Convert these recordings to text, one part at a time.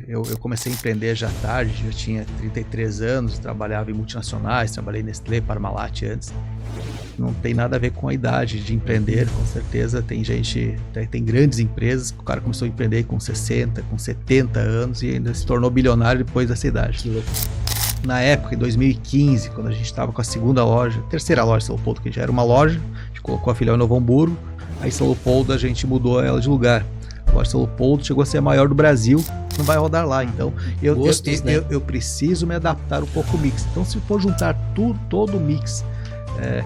eu comecei a empreender já tarde, já tinha 33 anos, trabalhava em multinacionais, trabalhei em Nestlé, Parmalat antes. Não tem nada a ver com a idade de empreender, com certeza tem gente, tem grandes empresas, o cara começou a empreender com 60, com 70 anos e ainda se tornou bilionário depois dessa idade. Que louco. Na época, em 2015, quando a gente estava com a segunda loja, terceira loja de São Leopoldo, que já era uma loja, a gente colocou a filial em Novo Hamburgo, aí São Leopoldo a gente mudou ela de lugar. A loja de São Leopoldo chegou a ser a maior do Brasil, não vai rodar lá, então eu preciso me adaptar um pouco ao mix. Então se for juntar todo o mix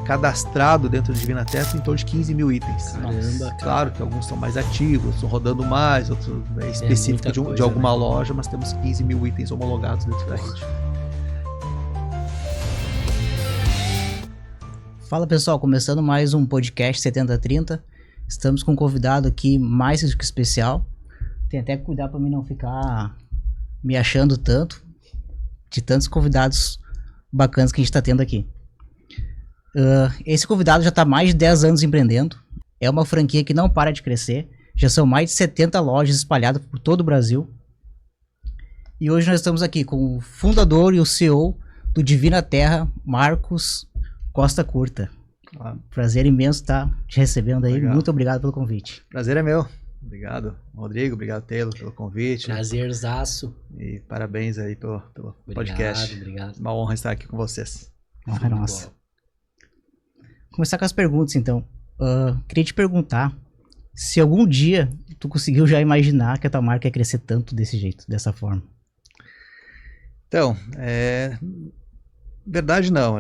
cadastrado dentro da Divina Terra, tem em torno de 15 mil itens. Caramba, claro que alguns são mais ativos, estão rodando mais, outros específicos de alguma loja, mas temos 15 mil itens homologados dentro da rede. Fala pessoal, começando mais um podcast 7030. Estamos com um convidado aqui mais do que especial. Tem até que cuidar para mim não ficar me achando tanto, de tantos convidados bacanas que a gente está tendo aqui. Esse convidado já está há mais de 10 anos empreendendo. É uma franquia que não para de crescer. Já são mais de 70 lojas espalhadas por todo o Brasil. E hoje nós estamos aqui com o fundador e o CEO do Divina Terra, Marcos Costa Curta. Prazer imenso estar te recebendo aí. Legal. Muito obrigado pelo convite. Prazer é meu. Obrigado, Rodrigo. Obrigado, Taylor, pelo convite. Prazerzaço. E parabéns aí pelo podcast. Obrigado. Uma honra estar aqui com vocês. Honra nossa. Começar com as perguntas, então. Queria te perguntar se algum dia tu conseguiu já imaginar que a tua marca ia crescer tanto desse jeito, dessa forma. Então, verdade não,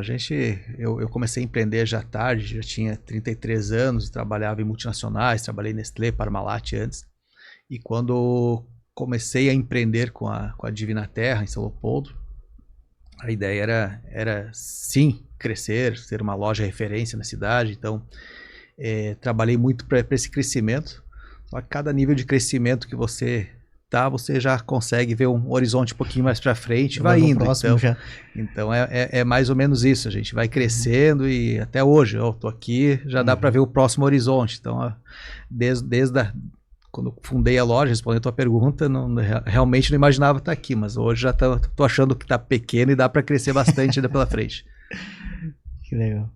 eu comecei a empreender já tarde, já tinha 33 anos, trabalhava em multinacionais, trabalhei em Nestlé, Parmalat antes, e quando comecei a empreender com a Divina Terra em São Leopoldo, a ideia era sim crescer, ser uma loja referência na cidade, então trabalhei muito para esse crescimento, só que cada nível de crescimento que você já consegue ver um horizonte um pouquinho mais para frente, vai indo. Então é mais ou menos isso, a gente vai crescendo e até hoje, eu tô aqui, já dá para ver o próximo horizonte. Então, quando eu fundei a loja, respondendo a tua pergunta, realmente não imaginava estar aqui, mas hoje já tô achando que tá pequeno e dá para crescer bastante ainda pela frente. Que legal.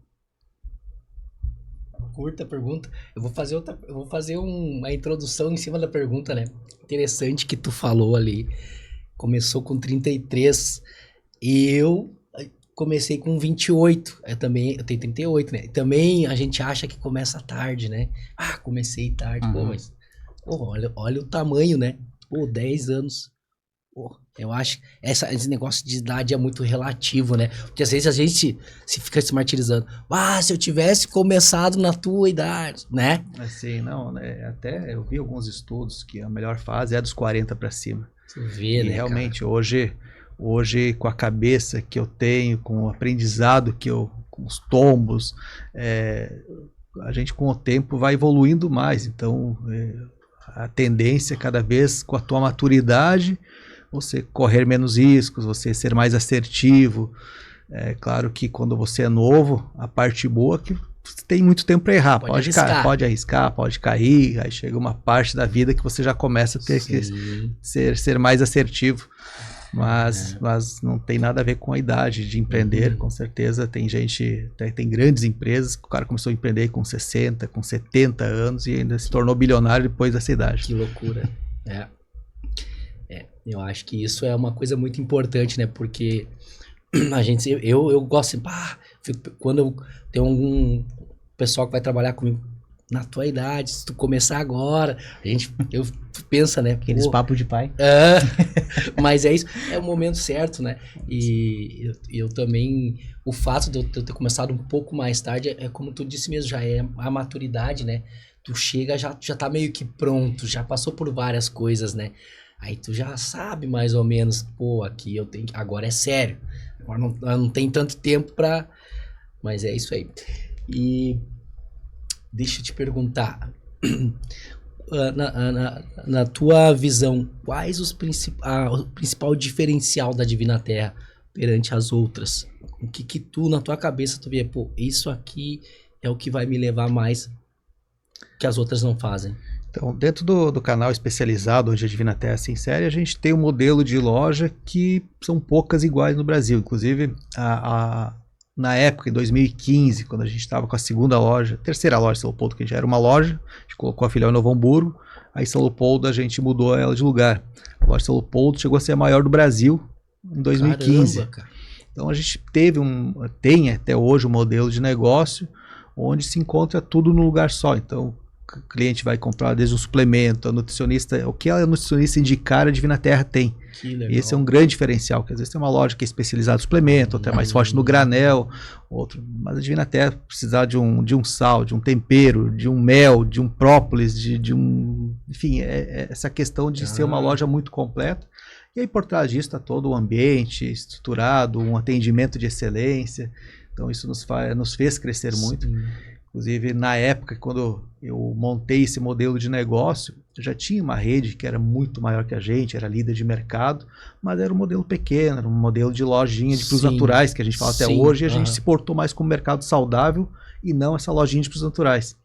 Curta pergunta. Eu vou fazer uma introdução em cima da pergunta, né? Interessante que tu falou ali. Começou com 33 e eu comecei com 28. Eu tenho 38, né? Também a gente acha que começa tarde, né? Comecei tarde. Pô, mas olha o tamanho, né? 10 anos. Eu acho que esse negócio de idade é muito relativo, né? Porque às vezes a gente fica se martirizando. Se eu tivesse começado na tua idade, né? Assim, não, né? Até eu vi alguns estudos que a melhor fase é dos 40 para cima. Você vê, né, realmente, cara? Hoje, com a cabeça que eu tenho, com o aprendizado com os tombos, a gente com o tempo vai evoluindo mais. Então, a tendência cada vez com a tua maturidade, você correr menos riscos, você ser mais assertivo. É claro que quando você é novo, a parte boa é que você tem muito tempo para errar. Pode arriscar, pode cair. Aí chega uma parte da vida que você já começa a ter que ser mais assertivo. Mas não tem nada a ver com a idade de empreender. Com certeza tem gente, tem grandes empresas que o cara começou a empreender com 60, com 70 anos e ainda se tornou bilionário depois dessa idade. Que loucura. Eu acho que isso é uma coisa muito importante, né? Porque eu gosto quando eu tenho algum pessoal que vai trabalhar comigo na tua idade, se tu começar agora, eu pensa, né? Aqueles papos de pai. Mas é isso, é o momento certo, né? E eu também, o fato de eu ter começado um pouco mais tarde, é como tu disse mesmo, já é a maturidade, né? Tu chega, já tá meio que pronto, já passou por várias coisas, né? Aí tu já sabe mais ou menos, aqui eu tenho, agora é sério, agora não tem tanto tempo pra... Mas é isso aí. E deixa eu te perguntar, na tua visão, quais o principal diferencial da Divina Terra perante as outras? O que tu, na tua cabeça, tu vê, isso aqui é o que vai me levar mais que as outras não fazem? Então, dentro do canal especializado, onde a Divina Terra se insere, a gente tem um modelo de loja que são poucas iguais no Brasil. Inclusive, na época, em 2015, quando a gente estava com a terceira loja de São Leopoldo, que já era uma loja, a gente colocou a filial em Novo Hamburgo, aí São Leopoldo a gente mudou ela de lugar. A loja de São Leopoldo chegou a ser a maior do Brasil em 2015. Caramba, cara. Então a gente tem até hoje um modelo de negócio onde se encontra tudo num lugar só. Então o cliente vai comprar desde um suplemento, a nutricionista, o que a nutricionista indicar, a Divina Terra tem. Que legal. E esse é um grande diferencial, que às vezes tem uma loja que é especializada em suplemento, outra é mais forte no granel, mas a Divina Terra precisar de um sal, de um tempero, de um mel, de um própolis, enfim, essa questão de ser uma loja muito completa. E aí por trás disso está todo o ambiente estruturado, um atendimento de excelência. Então isso nos fez crescer muito. Sim. Inclusive, na época, quando eu montei esse modelo de negócio, eu já tinha uma rede que era muito maior que a gente, era líder de mercado, mas era um modelo pequeno, era um modelo de lojinha de produtos naturais, que a gente fala até hoje, e a gente se portou mais como mercado saudável e não essa lojinha de produtos naturais.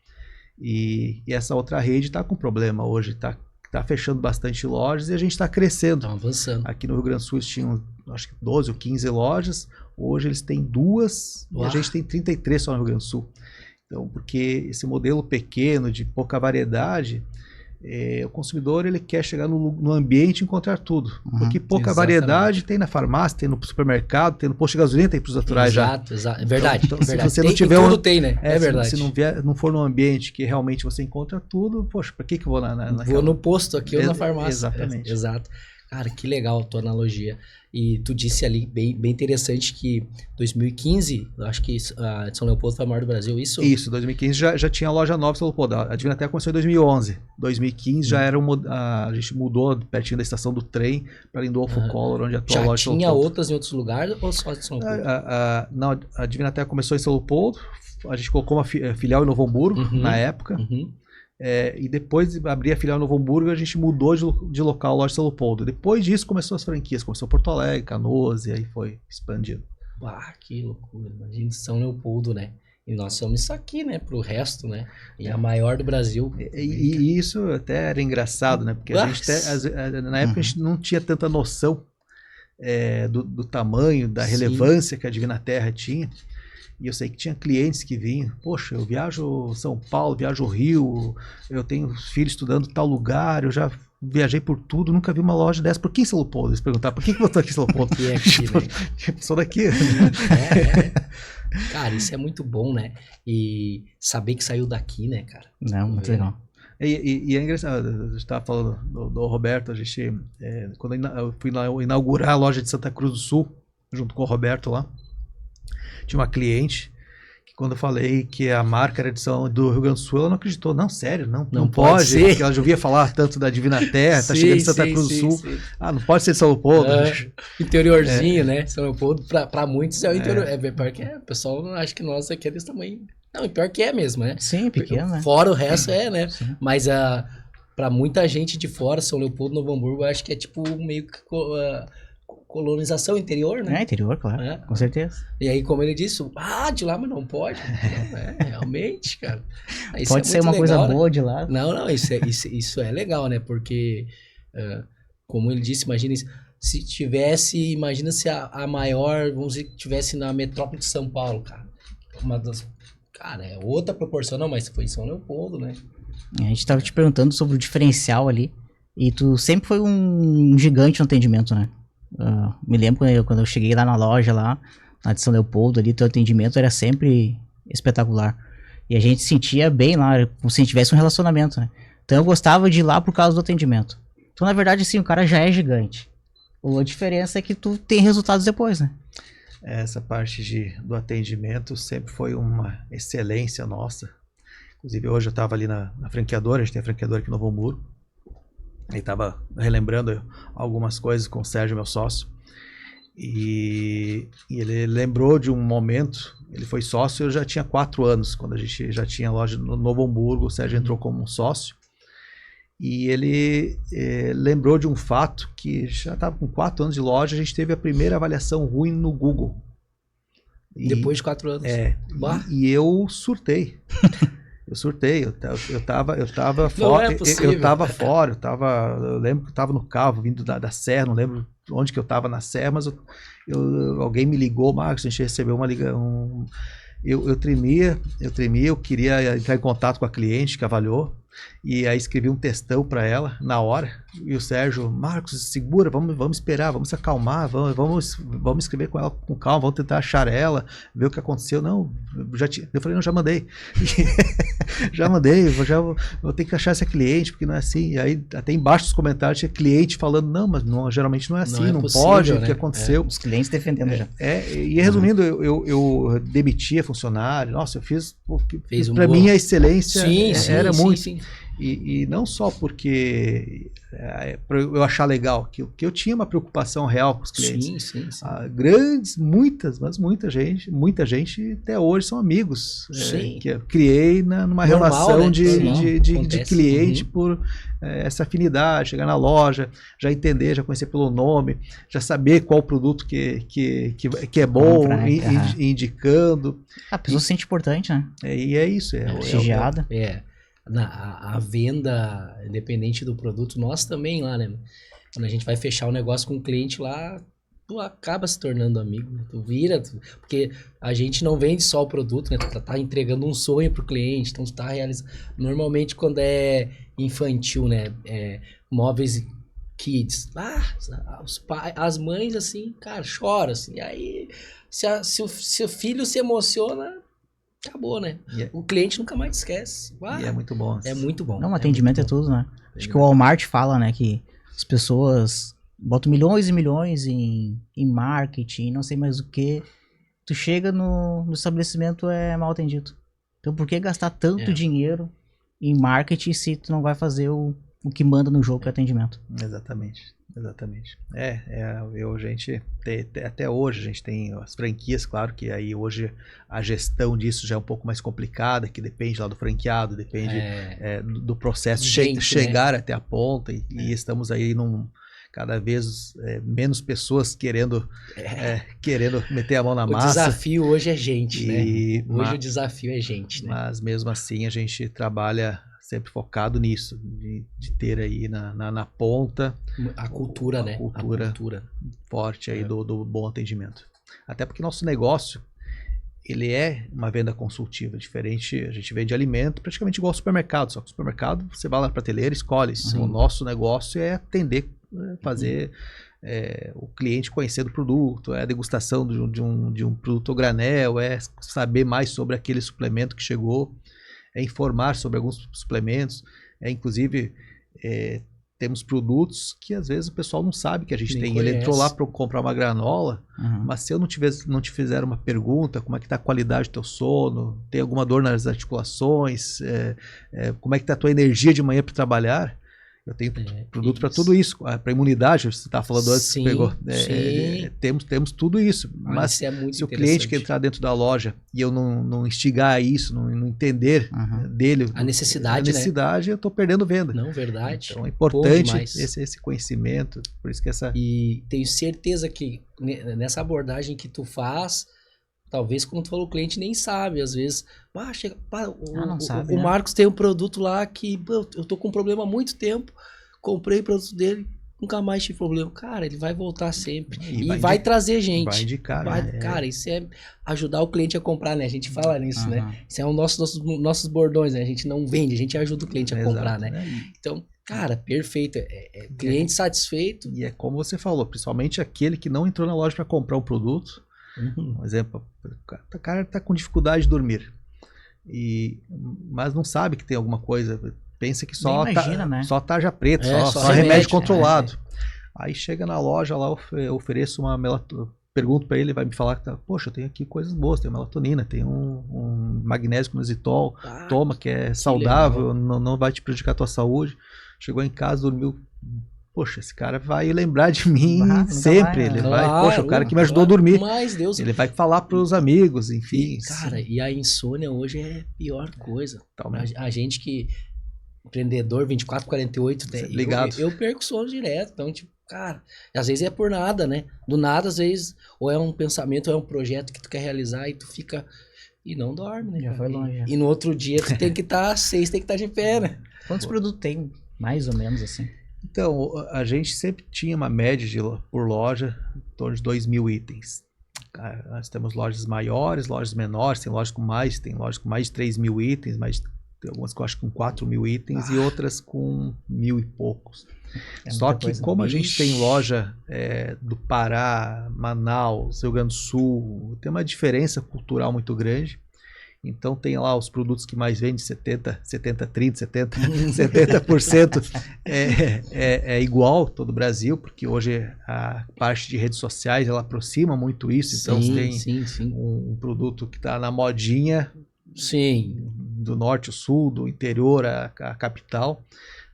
E essa outra rede está com problema hoje, está fechando bastante lojas e a gente está crescendo. Tá avançando. Aqui no Rio Grande do Sul tinham, acho que 12 ou 15 lojas, hoje eles têm 2 e a gente tem 33 só no Rio Grande do Sul. Então, porque esse modelo pequeno, de pouca variedade, o consumidor ele quer chegar no ambiente e encontrar tudo. Porque pouca variedade tem na farmácia, tem no supermercado, tem no posto de gasolina, tem produtos naturais já. Exato. É verdade. Então, verdade. se você não tiver tudo tem, né? É verdade. Se não for num ambiente que realmente você encontra tudo, poxa, para que eu vou Vou no posto aqui ou na farmácia. Exatamente. Exato. Cara, que legal a tua analogia. E tu disse ali, bem interessante, que 2015, eu acho que a de São Leopoldo foi a maior do Brasil, isso? Isso, 2015 já tinha loja nova em São Leopoldo. A Divina Terra começou em 2011. 2015 já era a gente mudou pertinho da estação do trem para Lindolfo Collor, onde atuou a loja de São Leopoldo. Já tinha outras em outros lugares ou só de São Leopoldo? Não, a Divina Terra começou em São Leopoldo, a gente colocou uma filial em Novo Hamburgo, na época. E depois de abrir a filial em Novo Hamburgo, a gente mudou de local a loja de São Leopoldo. Depois disso começou as franquias, começou Porto Alegre, Canoas, e aí foi expandindo. Que loucura, imagina São Leopoldo, né? E nós somos isso aqui, né? Pro resto, né? E a maior do Brasil. E isso até era engraçado, né? Porque a gente na época a gente não tinha tanta noção do tamanho, da relevância que a Divina Terra tinha. E eu sei que tinha clientes que vinham, poxa, eu viajo São Paulo, viajo Rio, eu tenho filhos estudando em tal lugar, eu já viajei por tudo, nunca vi uma loja dessa. Por que em São Leopoldo? Eles perguntaram, por que você está aqui em São Leopoldo? Sou daqui. Cara, isso é muito bom, né? E saber que saiu daqui, né, cara? Não, muito legal. E é engraçado, a gente estava falando do Roberto, a gente, quando eu fui lá inaugurar a loja de Santa Cruz do Sul, junto com o Roberto lá, tinha uma cliente que quando eu falei que a marca era do Rio Grande do Sul, ela não acreditou. Não, sério, não pode ser. Porque ela já ouvia falar tanto da Divina Terra, tá chegando em Santa Cruz do Sul. Sim. Não pode ser de São Leopoldo. Interiorzinho, né? São Leopoldo, pra muitos é o interior. Pior que o pessoal acha que nós aqui é desse tamanho. Não, pior que é mesmo, né? Sim, pequeno, né? Fora o resto né? Sim. Mas pra muita gente de fora, São Leopoldo, Novo Hamburgo, eu acho que é tipo meio que... colonização interior, né? Interior, claro, com certeza. E aí, como ele disse, de lá, mas não pode. Não, realmente, cara. Isso pode ser uma legal, coisa boa de lá. Não, isso é legal, né? Porque, como ele disse, imagina se tivesse, imagina se a maior, vamos dizer, que tivesse na metrópole de São Paulo, cara. Cara, é outra proporção, não, mas foi em São Leopoldo, né? A gente tava te perguntando sobre o diferencial ali, e tu sempre foi um gigante no atendimento, né? Me lembro quando eu cheguei lá na loja, lá na de São Leopoldo, ali, teu atendimento era sempre espetacular. E a gente sentia bem lá, como se a gente tivesse um relacionamento, né? Então eu gostava de ir lá por causa do atendimento. Então, na verdade, assim, o cara já é gigante. A diferença é que tu tem resultados depois, né? Essa parte do atendimento sempre foi uma excelência nossa. Inclusive, hoje eu estava ali na franqueadora, a gente tem a franqueadora aqui no Novo Hamburgo. Ele estava relembrando algumas coisas com o Sérgio, meu sócio, e ele lembrou de um momento. Ele foi sócio, eu já tinha 4 anos, quando a gente já tinha loja no Novo Hamburgo. O Sérgio entrou como um sócio, e ele lembrou de um fato que já estava com 4 anos de loja, a gente teve a primeira avaliação ruim no Google. Depois de 4 anos. E eu surtei. Eu surtei, eu tava Não fora, é possível. eu tava fora, eu lembro que eu tava no carro, vindo da serra, não lembro onde que eu tava na serra, mas alguém me ligou, Marcos, a gente recebeu uma ligação, eu tremia, eu queria entrar em contato com a cliente que avaliou, e aí escrevi um textão para ela na hora, e o Sérgio, Marcos, segura, vamos esperar, vamos se acalmar, vamos escrever com ela com calma, vamos tentar achar ela, ver o que aconteceu. Não, eu falei, não, já mandei. Já mandei, vou ter que achar essa cliente, porque não é assim. E aí, até embaixo dos comentários, tinha cliente falando, não, mas geralmente não é assim, não possível, pode, né? o que aconteceu. Os clientes defendendo já. E resumindo, eu demitia funcionário, nossa, eu fiz, Fez para mim a excelência era muito. Sim. E não só porque eu achar legal, que eu tinha uma preocupação real com os clientes. Sim. Grandes, muita gente até hoje são amigos. Que eu criei numa Normal, relação né? de cliente por essa afinidade, chegar na loja, já entender, já conhecer pelo nome, já saber qual produto que é bom, indicando. A pessoa se sente importante, né? E é isso. Prestigiada. A venda, independente do produto, nós também lá, né? Quando a gente vai fechar um negócio com um cliente lá, tu acaba se tornando amigo, né? Porque a gente não vende só o produto, né? Tu tá entregando um sonho pro cliente, então tu tá realizando. Normalmente quando é infantil, né? Móveis kids, as mães assim, cara, choram assim. E aí, se o filho se emociona, acabou, né? O cliente nunca mais esquece. E é muito bom. É muito bom. Não, atendimento é tudo, né? Acho que o Walmart fala, né, que as pessoas botam milhões e milhões em marketing, não sei mais o que. Tu chega no estabelecimento, é mal atendido. Então por que gastar tanto dinheiro em marketing se tu não vai fazer o que manda no jogo, que é atendimento? Exatamente. Até hoje a gente tem as franquias, claro que aí hoje a gestão disso já é um pouco mais complicada, que depende lá do franqueado, depende do processo chegar até a ponta, e estamos aí cada vez menos pessoas querendo meter a mão na massa. O desafio hoje é gente, né? Hoje o desafio é gente, né? Mas mesmo assim a gente trabalha sempre focado nisso, de ter aí na ponta a cultura, né? A cultura forte aí do bom atendimento. Até porque nosso negócio, ele é uma venda consultiva, diferente, a gente vende alimento praticamente igual ao supermercado, só que o supermercado você vai lá na prateleira e escolhe. O nosso negócio é atender, fazer o cliente conhecer do produto, é a degustação de um produto granel, é saber mais sobre aquele suplemento que chegou, é informar sobre alguns suplementos, inclusive temos produtos que às vezes o pessoal não sabe que a gente tem. Ele entrou lá para comprar uma granola, mas se eu não te fizer uma pergunta, como é que está a qualidade do teu sono, tem alguma dor nas articulações, como é que está a tua energia de manhã para trabalhar, eu tenho produto para tudo isso, para imunidade, você estava falando antes, que pegou. Temos tudo isso, mas se o cliente que entrar dentro da loja e eu não instigar isso, não entender dele a necessidade, eu estou perdendo venda. Não, verdade. Então é importante esse conhecimento, por isso que E tenho certeza que nessa abordagem que tu faz, talvez, como tu falou, o cliente nem sabe, às vezes, o Marcos tem um produto lá que eu tô com um problema há muito tempo, comprei o produto dele, nunca mais tive problema. Cara, ele vai voltar sempre e vai trazer gente. Vai indicar, Cara, isso é ajudar o cliente a comprar, né? A gente fala nisso, né? Isso é um nossos bordões, né? A gente não vende, a gente ajuda o cliente a comprar, né? Então, cara, perfeito. Cliente satisfeito. E é como você falou, principalmente aquele que não entrou na loja para comprar um produto. Um exemplo, o cara está com dificuldade de dormir, mas não sabe que tem alguma coisa, pensa que só tarja preta, só remédio controlado. Aí chega na loja lá, eu ofereço uma melatonina, pergunto para ele vai me falar que poxa, eu tenho aqui coisas boas, tem melatonina, tem um magnésio com inositol, toma, que é saudável, não vai te prejudicar a tua saúde. Chegou em casa, dormiu. Poxa, esse cara vai lembrar de mim sempre. Ele vai, poxa, o cara que me ajudou a dormir. Mas Deus, ele vai falar para os amigos, enfim. Cara, e a insônia hoje é a pior coisa. A gente que empreendedor 24/48, ligado. Eu perco sono direto. Então, tipo, cara, às vezes é por nada, né? Do nada, às vezes, ou é um pensamento, ou é um projeto que tu quer realizar e tu fica e não dorme, né? Já cara? foi longe, já. E no outro dia tu tem que estar 6, tem que estar de pé, né? Quantos produtos tem, mais ou menos assim? Então, a gente sempre tinha uma média por loja em torno de 2.000 itens. Nós temos lojas maiores, lojas menores, tem lojas com mais de 3.000 itens, tem algumas que eu acho com 4.000 itens e outras com 1.000 e poucos. Só que como a gente tem loja do Pará, Manaus, Rio Grande do Sul, tem uma diferença cultural muito grande. Então tem lá os produtos que mais vendem, 70% é igual todo o Brasil, porque hoje a parte de redes sociais ela aproxima muito isso. Então tem um produto que está na modinha, do norte ao sul, do interior à capital,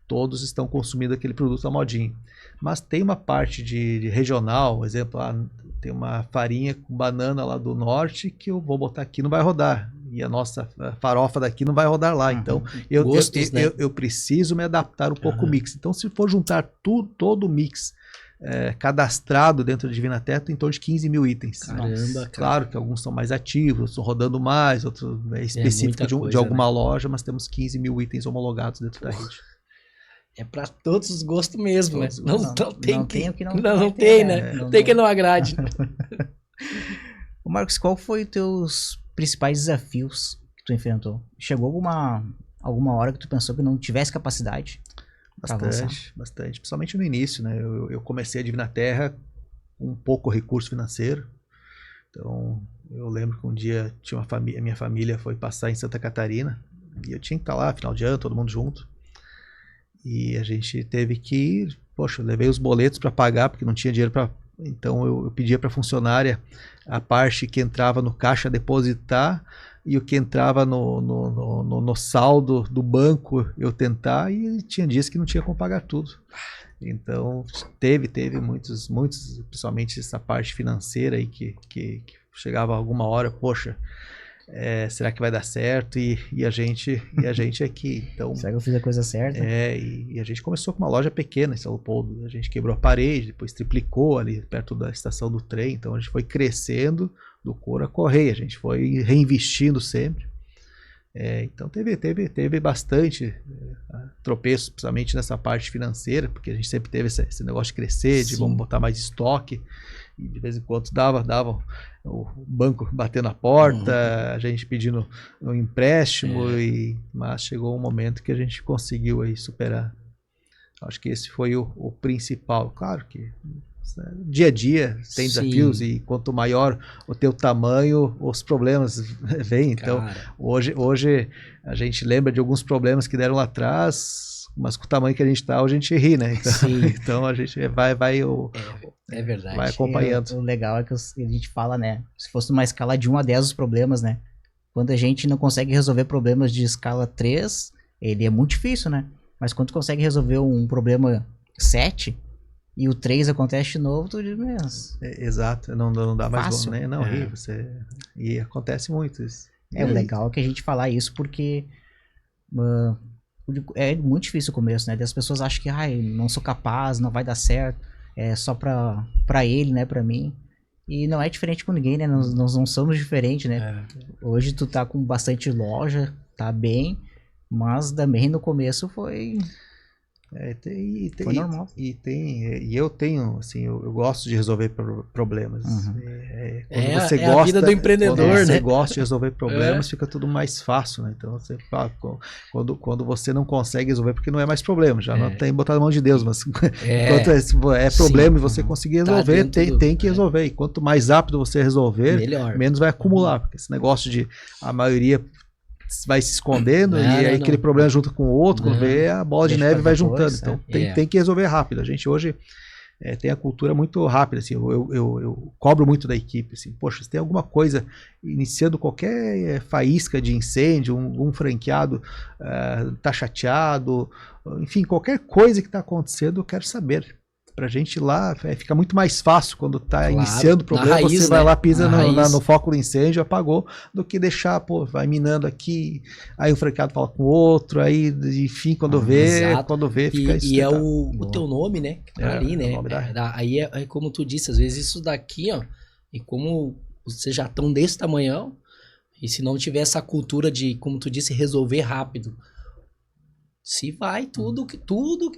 todos estão consumindo aquele produto da modinha. Mas tem uma parte de regional, por exemplo, tem uma farinha com banana lá do norte que eu vou botar aqui, não vai rodar. E a nossa farofa daqui não vai rodar lá. Então, eu preciso me adaptar um pouco o mix. Então, se for juntar todo o mix cadastrado dentro da Divina Terra, tem em torno de 15.000 itens. Caramba, cara. Claro que alguns são mais ativos, estão rodando mais, outros específico de alguma loja, mas temos 15.000 itens homologados dentro da rede. É para todos os gostos mesmo, né? Não tem, né? Não tem que não agrade. Ô Marcos, qual foi os teus principais desafios que tu enfrentou? Chegou alguma hora que tu pensou que não tivesse capacidade? Bastante. Principalmente no início, né? Eu comecei a Divina Terra com pouco recurso financeiro. Então, eu lembro que um dia minha família foi passar em Santa Catarina e eu tinha que estar lá, final de ano, todo mundo junto. E a gente teve que ir, eu levei os boletos para pagar, porque não tinha dinheiro para... Então eu pedia para a funcionária a parte que entrava no caixa depositar e o que entrava no saldo do banco eu tentar, e tinha dias que não tinha como pagar tudo. Então teve muitos, principalmente essa parte financeira aí que chegava alguma hora, será que vai dar certo? E a gente aqui. Então, será que eu fiz a coisa certa? E a gente começou com uma loja pequena em São Leopoldo. A gente quebrou a parede, depois triplicou ali perto da estação do trem. Então a gente foi crescendo do couro à correia. A gente foi reinvestindo sempre. Então teve bastante tropeço, principalmente nessa parte financeira, porque a gente sempre teve esse negócio de crescer, de vamos botar mais estoque. E de vez em quando dava o banco batendo na porta, a gente pedindo um empréstimo, mas chegou um momento que a gente conseguiu aí superar. Acho que esse foi o principal. Claro que dia a dia tem desafios, e quanto maior o teu tamanho, os problemas vêm. Então, hoje a gente lembra de alguns problemas que deram lá atrás, mas com o tamanho que a gente está, a gente ri, né? Então a gente vai é verdade. Vai acompanhando. O legal é que a gente fala, né? Se fosse uma escala de 1 a 10 os problemas, né? Quando a gente não consegue resolver problemas de escala 3, ele é muito difícil, né? Mas quando tu consegue resolver um problema 7 e o 3 acontece de novo, tu diz mesmo. Exato, não dá mais fácil, né? Não ri, e acontece muito isso. O legal é que a gente falar isso porque é muito difícil o começo, né? As pessoas acham que não sou capaz, não vai dar certo, é só pra ele, né? Pra mim. E não é diferente com ninguém, né? Nós não somos diferentes, né? Hoje tu tá com bastante loja, tá bem, mas também no começo foi... foi normal. E eu tenho, assim, eu gosto de resolver problemas. Quando você gosta, a vida do empreendedor, quando você né? gosta de resolver problemas, fica tudo mais fácil, né? Então, você fala, quando você não consegue resolver, porque não é mais problema, já não tem botado a mão de Deus, mas enquanto é problema e você conseguir resolver, tem que resolver. E quanto mais rápido você resolver, menos vai acumular, porque esse negócio de a maioria vai se escondendo, e aí aquele problema junto com o outro, quando vê, a bola de neve vai juntando. Então tem que resolver rápido. A gente hoje tem a cultura muito rápida, assim, eu cobro muito da equipe, assim, se tem alguma coisa iniciando qualquer faísca de incêndio, um franqueado tá chateado, enfim, qualquer coisa que tá acontecendo, eu quero saber. Pra gente ir lá, fica muito mais fácil quando tá iniciando o problema, raiz, você vai lá, pisa no foco do incêndio, apagou, do que deixar, vai minando aqui, aí o franqueado fala com o outro, aí, enfim, quando vê, fica isso. E é o teu nome, né? Que tá ali, né? Aí é como tu disse, às vezes isso daqui, ó, e como vocês já estão desse tamanhão, E se não tiver essa cultura de, como tu disse, resolver rápido, se vai tudo que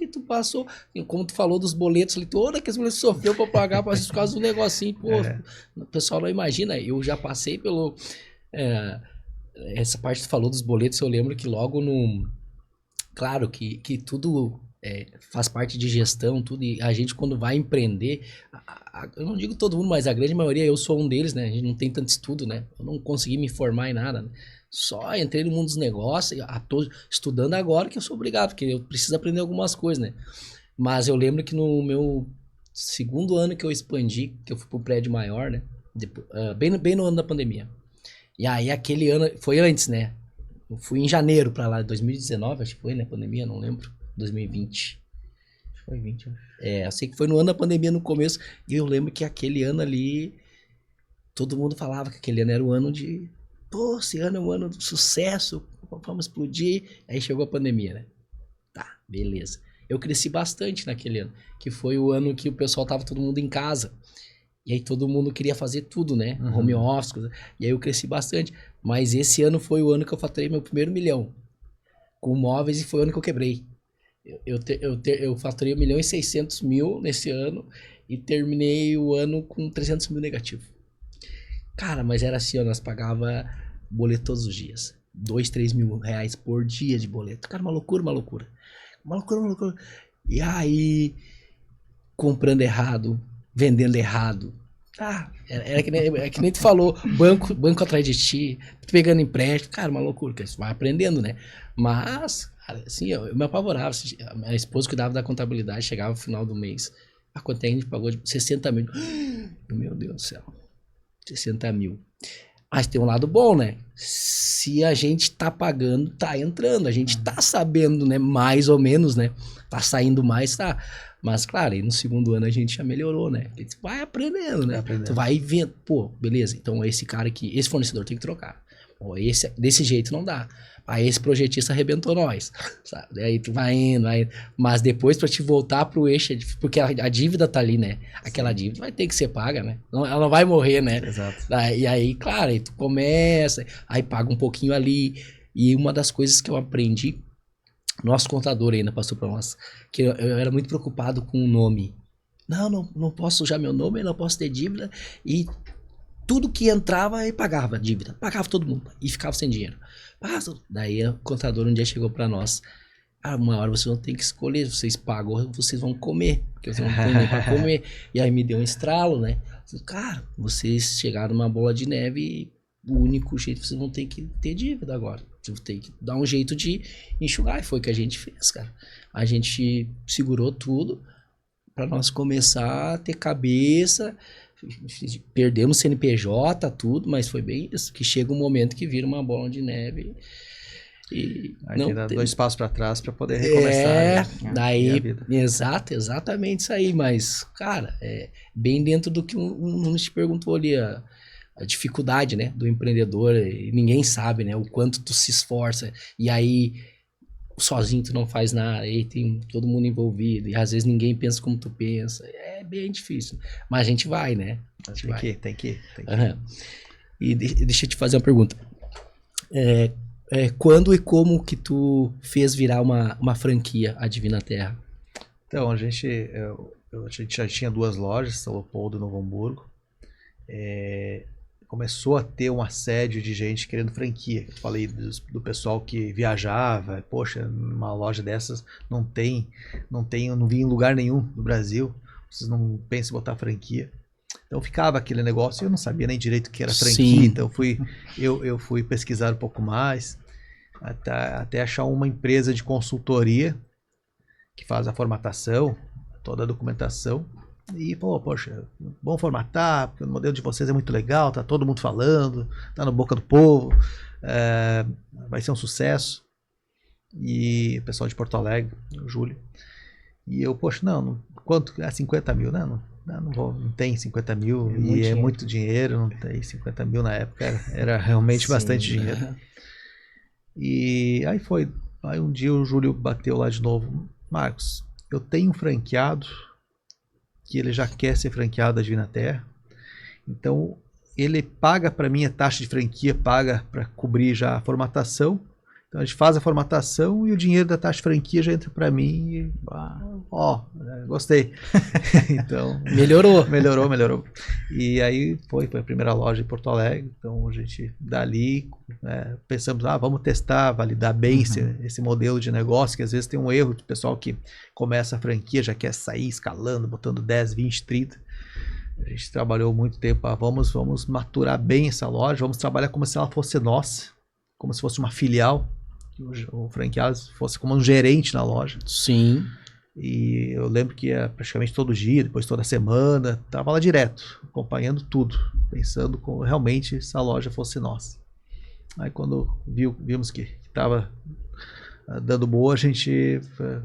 tu passou, como tu falou dos boletos ali, toda aqueles boletos que sofreu pra pagar por causa do negocinho, pô, o pessoal não imagina, eu já passei pelo, essa parte que tu falou dos boletos, eu lembro que logo no, claro que tudo faz parte de gestão, tudo, e a gente quando vai empreender, eu não digo todo mundo, mas a grande maioria, eu sou um deles, né, a gente não tem tanto estudo, né, eu não consegui me formar em nada, né? Só entrei no mundo dos negócios, tô estudando agora que eu sou obrigado, porque eu preciso aprender algumas coisas, né? Mas eu lembro que no meu segundo ano que eu expandi, que eu fui pro prédio maior, né? Depois, bem no ano da pandemia. E aí aquele ano, foi antes, né? Eu fui em janeiro pra lá, 2019, acho que foi, né? Pandemia, não lembro. 2020. Acho que foi 20, acho. Eu sei que foi no ano da pandemia no começo, e eu lembro que aquele ano ali, todo mundo falava que aquele ano era o ano de... Pô, esse ano é um ano de sucesso, vamos explodir. Aí chegou a pandemia, né? Tá, beleza. Eu cresci bastante naquele ano, que foi o ano que o pessoal tava todo mundo em casa. E aí todo mundo queria fazer tudo, né? Home office. E aí eu cresci bastante. Mas esse ano foi o ano que eu faturei meu primeiro milhão com móveis e foi o ano que eu quebrei. Eu faturei 1.600.000 nesse ano e terminei o ano com 300 mil negativo. Cara, mas era assim, ó, nós pagava boleto todos os dias. 2, 3 mil reais por dia de boleto. Cara, uma loucura, uma loucura. Uma loucura, uma loucura. E aí, comprando errado, vendendo errado. É que nem tu falou, banco atrás de ti, tu pegando empréstimo. Cara, uma loucura, que você vai aprendendo, né? Mas, cara, assim, eu me apavorava. A minha esposa cuidava da contabilidade, chegava no final do mês. Quanto é que a gente pagou? 60 mil. Meu Deus do céu. 60 mil. Mas tem um lado bom, né? Se a gente tá pagando, tá entrando. A gente tá sabendo, né? Mais ou menos, né? Tá saindo mais, tá. Mas, claro, aí no segundo ano a gente já melhorou, né? Porque tu vai aprendendo, né? Tu vai vendo. Pô, beleza. Então esse cara aqui, esse fornecedor tem que trocar. Pô, desse jeito não dá. Aí esse projetista arrebentou nós, sabe? Aí tu vai indo, mas depois pra te voltar pro eixo, porque a dívida tá ali, né? Aquela dívida vai ter que ser paga, né? Ela não vai morrer, né? Exato. E aí, claro, aí tu começa, aí paga um pouquinho ali. E uma das coisas que eu aprendi, nosso contador ainda passou pra nós, que eu era muito preocupado com o nome. Não posso sujar meu nome, não posso ter dívida. E tudo que entrava, ele pagava dívida. Pagava todo mundo. E ficava sem dinheiro. Daí o contador um dia chegou pra nós. Uma hora vocês vão ter que escolher. Vocês pagam ou vocês vão comer. Porque vocês não têm nem pra comer. E aí me deu um estralo, né? Cara, vocês chegaram numa bola de neve e o único jeito vocês vão ter que ter dívida agora. Vocês vão ter que dar um jeito de enxugar. E foi o que a gente fez, cara. A gente segurou tudo pra nós começar a ter cabeça. Perdemos CNPJ, tudo, mas foi bem isso, que chega um momento que vira uma bola de neve e aí não tem 2 passos para trás para poder recomeçar. Daí, exatamente isso aí, mas, cara, bem dentro do que um te perguntou ali, a dificuldade, né, do empreendedor, ninguém sabe, né, o quanto tu se esforça, e aí sozinho tu não faz nada, aí tem todo mundo envolvido, e às vezes ninguém pensa como tu pensa, é bem difícil, mas a gente vai, né? Tem que. E deixa eu te fazer uma pergunta, quando e como que tu fez virar uma franquia, a Divina Terra? Então, a gente já tinha 2 lojas, São Leopoldo e Novo Hamburgo, começou a ter um assédio de gente querendo franquia. Eu falei do pessoal que viajava, poxa, numa loja dessas não vi em lugar nenhum no Brasil, vocês não pensam em botar franquia. Então ficava aquele negócio, eu não sabia nem direito o que era franquia. Sim. Então eu fui pesquisar um pouco mais, até achar uma empresa de consultoria que faz a formatação, toda a documentação. E falou, poxa, vamos formatar, porque o modelo de vocês é muito legal, tá todo mundo falando, tá na boca do povo, vai ser um sucesso. E o pessoal de Porto Alegre, o Júlio. E eu, poxa, quanto? 50 mil, né? Não tem 50 mil, é muito dinheiro, não tem 50 mil na época, era realmente bastante dinheiro. E aí um dia o Júlio bateu lá de novo, Marcos, eu tenho um franqueado que ele já quer ser franqueado da Divina Terra, então ele paga para mim a taxa de franquia, paga para cobrir já a formatação. Então a gente faz a formatação e o dinheiro da taxa de franquia já entra para mim e, gostei. Então, melhorou. E aí foi a primeira loja em Porto Alegre. Então a gente dali pensamos, vamos testar, validar bem esse modelo de negócio, que às vezes tem um erro do pessoal que começa a franquia, já quer sair escalando, botando 10, 20, 30. A gente trabalhou muito tempo, vamos maturar bem essa loja, vamos trabalhar como se ela fosse nossa, como se fosse uma filial. O franqueado fosse como um gerente na loja. Sim. E eu lembro que ia praticamente todo dia, depois toda semana, tava lá direto, acompanhando tudo, pensando como realmente essa loja fosse nossa. Aí quando vimos que estava dando boa,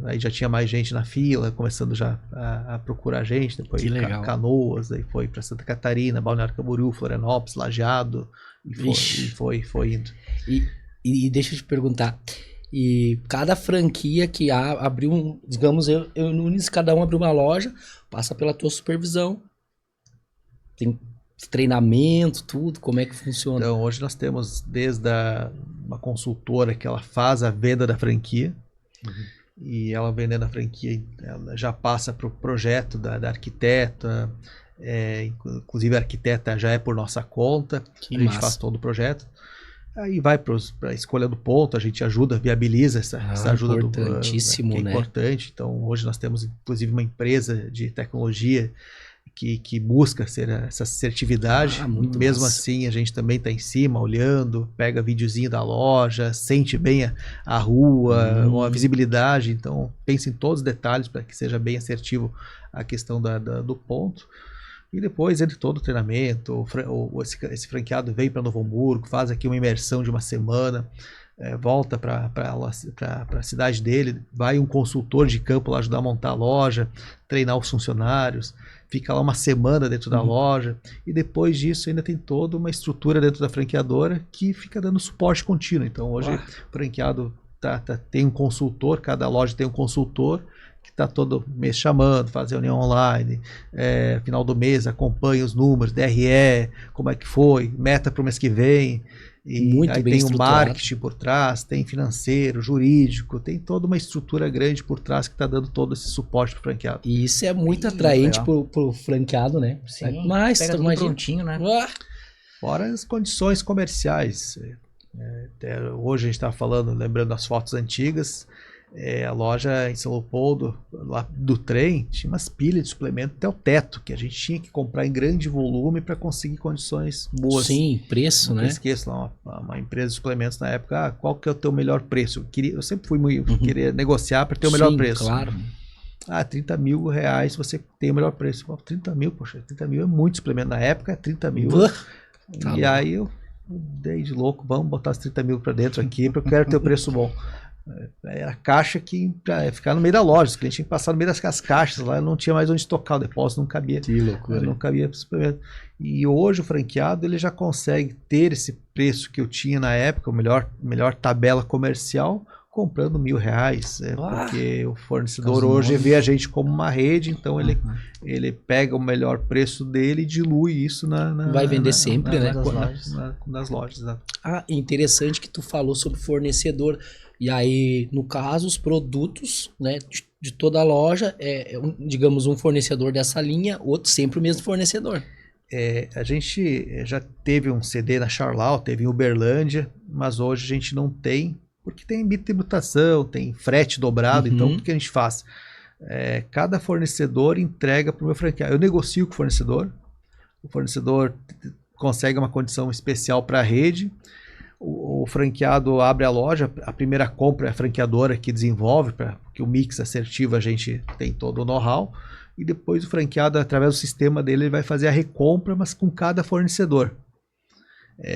aí já tinha mais gente na fila, começando já a procurar gente, depois Canoas, aí foi para Santa Catarina, Balneário Camboriú, Florianópolis, Lajeado, e foi indo. E deixa eu te perguntar, e cada franquia que abriu digamos, eu Nunes, cada um abriu uma loja, passa pela tua supervisão, tem treinamento, tudo, como é que funciona? Então, hoje nós temos desde uma consultora que ela faz a venda da franquia, e ela vendendo a franquia, ela já passa para o projeto da arquiteta, inclusive a arquiteta já é por nossa conta, a gente faz todo o projeto. Aí vai para a escolha do ponto, a gente ajuda, viabiliza essa ajuda importantíssimo, que é né? Importante. Então, hoje nós temos, inclusive, uma empresa de tecnologia que busca ser essa assertividade. Mesmo massa. assim, a gente também está em cima, olhando, pega videozinho da loja, sente bem a rua, a visibilidade. Então, pense em todos os detalhes para que seja bem assertivo a questão do ponto. E depois, entre todo o treinamento, esse franqueado vem para Novo Hamburgo, faz aqui uma imersão de uma semana, volta para a cidade dele, vai um consultor de campo lá ajudar a montar a loja, treinar os funcionários, fica lá uma semana dentro da loja, e depois disso ainda tem toda uma estrutura dentro da franqueadora que fica dando suporte contínuo. Então hoje o franqueado tem um consultor, cada loja tem um consultor, que está todo mês chamando, faz reunião online, final do mês acompanha os números, DRE, como é que foi, meta para o mês que vem, e muito aí bem tem o marketing por trás, tem financeiro, jurídico, tem toda uma estrutura grande por trás que está dando todo esse suporte para o franqueado. E isso é muito atraente pro franqueado, né? Sim, mas pega tudo prontinho, né? Fora as condições comerciais. Hoje a gente está falando, lembrando das fotos antigas, a loja em São Leopoldo, lá do trem, tinha umas pilhas de suplemento até o teto, que a gente tinha que comprar em grande volume para conseguir condições boas. Sim, preço, né? Não esqueço, lá, uma empresa de suplementos na época, qual que é o teu melhor preço? Eu sempre fui muito querer negociar para ter o melhor preço. Claro. 30 mil reais você tem o melhor preço. 30 mil, poxa, 30 mil é muito suplemento. Na época é 30 mil. Aí eu dei de louco, vamos botar os 30 mil para dentro aqui, porque eu quero ter o preço bom. Era caixa que pra ficar no meio da loja, os clientes tinham que passar no meio das caixas lá, não tinha mais onde estocar, o depósito não cabia. Que loucura. Não cabia pro suplemento. E hoje o franqueado ele já consegue ter esse preço que eu tinha na época, melhor tabela comercial, comprando R$1.000, porque o fornecedor hoje vê a gente como uma rede, então ele pega o melhor preço dele e dilui isso vai vender sempre, né? Nas lojas. Né? Interessante que tu falou sobre fornecedor. E aí, no caso, os produtos, né, de toda a loja, digamos, um fornecedor dessa linha, outro sempre o mesmo fornecedor. A gente já teve um CD na Charlau, teve em Uberlândia, mas hoje a gente não tem, porque tem tributação, tem frete dobrado, então o que a gente faz? Cada fornecedor entrega para o meu franqueado. Eu negocio com o fornecedor consegue uma condição especial para a rede, o franqueado abre a loja, a primeira compra é a franqueadora que desenvolve, porque o mix assertivo a gente tem todo o know-how, e depois o franqueado, através do sistema dele, ele vai fazer a recompra, mas com cada fornecedor.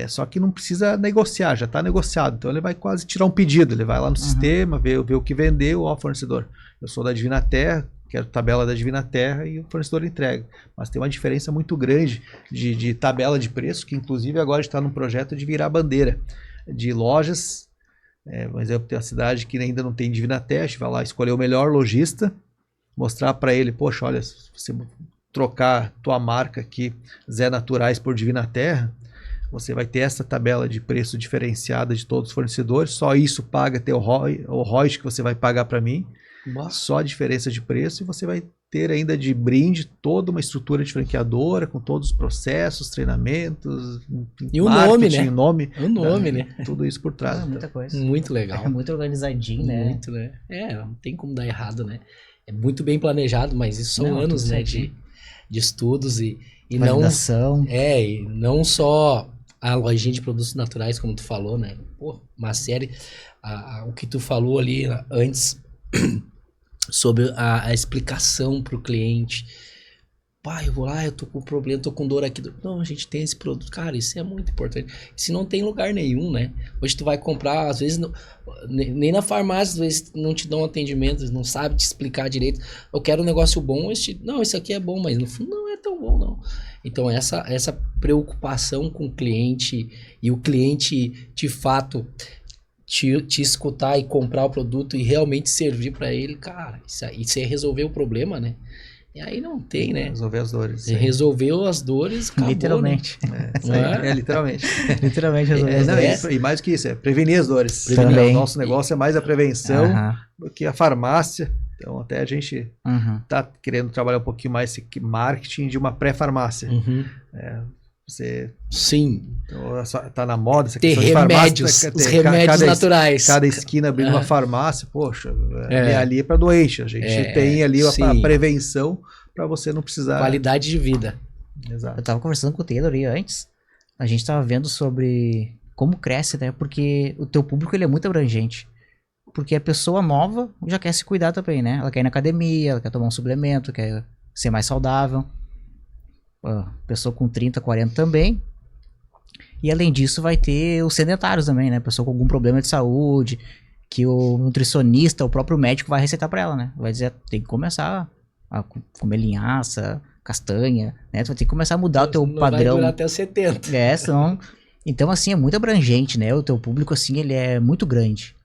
Só que não precisa negociar, já está negociado, então ele vai quase tirar um pedido, ele vai lá no sistema, ver o que vendeu, fornecedor, eu sou da Divina Terra, quero tabela da Divina Terra, e o fornecedor entrega. Mas tem uma diferença muito grande de tabela de preço, que inclusive agora está num projeto de virar bandeira de lojas. Por exemplo, tem uma cidade que ainda não tem Divina Terra, a gente vai lá escolher o melhor lojista, mostrar para ele, poxa, olha, você trocar tua marca aqui, Zé Naturais por Divina Terra, você vai ter essa tabela de preço diferenciada de todos os fornecedores, só isso paga o royalties que você vai pagar para mim, só a diferença de preço, e você vai ter ainda de brinde toda uma estrutura de franqueadora, com todos os processos, treinamentos, e o nome, né? O nome, né? Tudo isso por trás. Muita coisa. Muito legal. É muito organizadinho, né? Muito, né? Não tem como dar errado, né? É muito bem planejado, mas isso são anos, né, de estudos e validação. E não só a lojinha de produtos naturais, como tu falou, né? Pô, uma série, o que tu falou ali antes sobre a explicação para o cliente. Pai, eu vou lá, eu tô com problema, tô com dor aqui. Não, a gente tem esse produto. Cara, isso é muito importante. Isso não tem lugar nenhum, né? Hoje tu vai comprar, às vezes, nem na farmácia, às vezes não te dão atendimento, não sabe te explicar direito. Eu quero um negócio bom, não, isso aqui é bom, mas no fundo não é tão bom, não. Então, essa preocupação com o cliente e o cliente, de fato, te escutar e comprar o produto e realmente servir para ele, cara, isso é resolver o problema, né? E aí não tem, né? Resolver as dores. Resolveu as dores, acabou, literalmente. Né? Literalmente. Literalmente resolver as dores. E mais do que isso, é prevenir as dores. Também. O nosso negócio é mais a prevenção do que a farmácia. Então até a gente tá querendo trabalhar um pouquinho mais esse marketing de uma pré-farmácia. Você... Sim. Então, tá na moda essa questão de farmácia. Os remédios naturais. Cada esquina abrindo uma farmácia, poxa, ali é para doente. A gente tem ali a prevenção para você não precisar... Qualidade de vida. Exato. Eu tava conversando com o Taylor aí antes, a gente tava vendo sobre como cresce, né? Porque o teu público ele é muito abrangente. Porque a pessoa nova já quer se cuidar também, né? Ela quer ir na academia, ela quer tomar um suplemento, quer ser mais saudável. Pessoa com 30, 40 também. E além disso vai ter os sedentários também, né? Pessoa com algum problema de saúde, que o nutricionista, o próprio médico vai receitar pra ela, né? Vai dizer, tem que começar a comer linhaça, castanha, né? Tu vai ter que começar a mudar o teu padrão. Vai durar até os 70. Então assim, é muito abrangente, né? O teu público assim, ele é muito grande.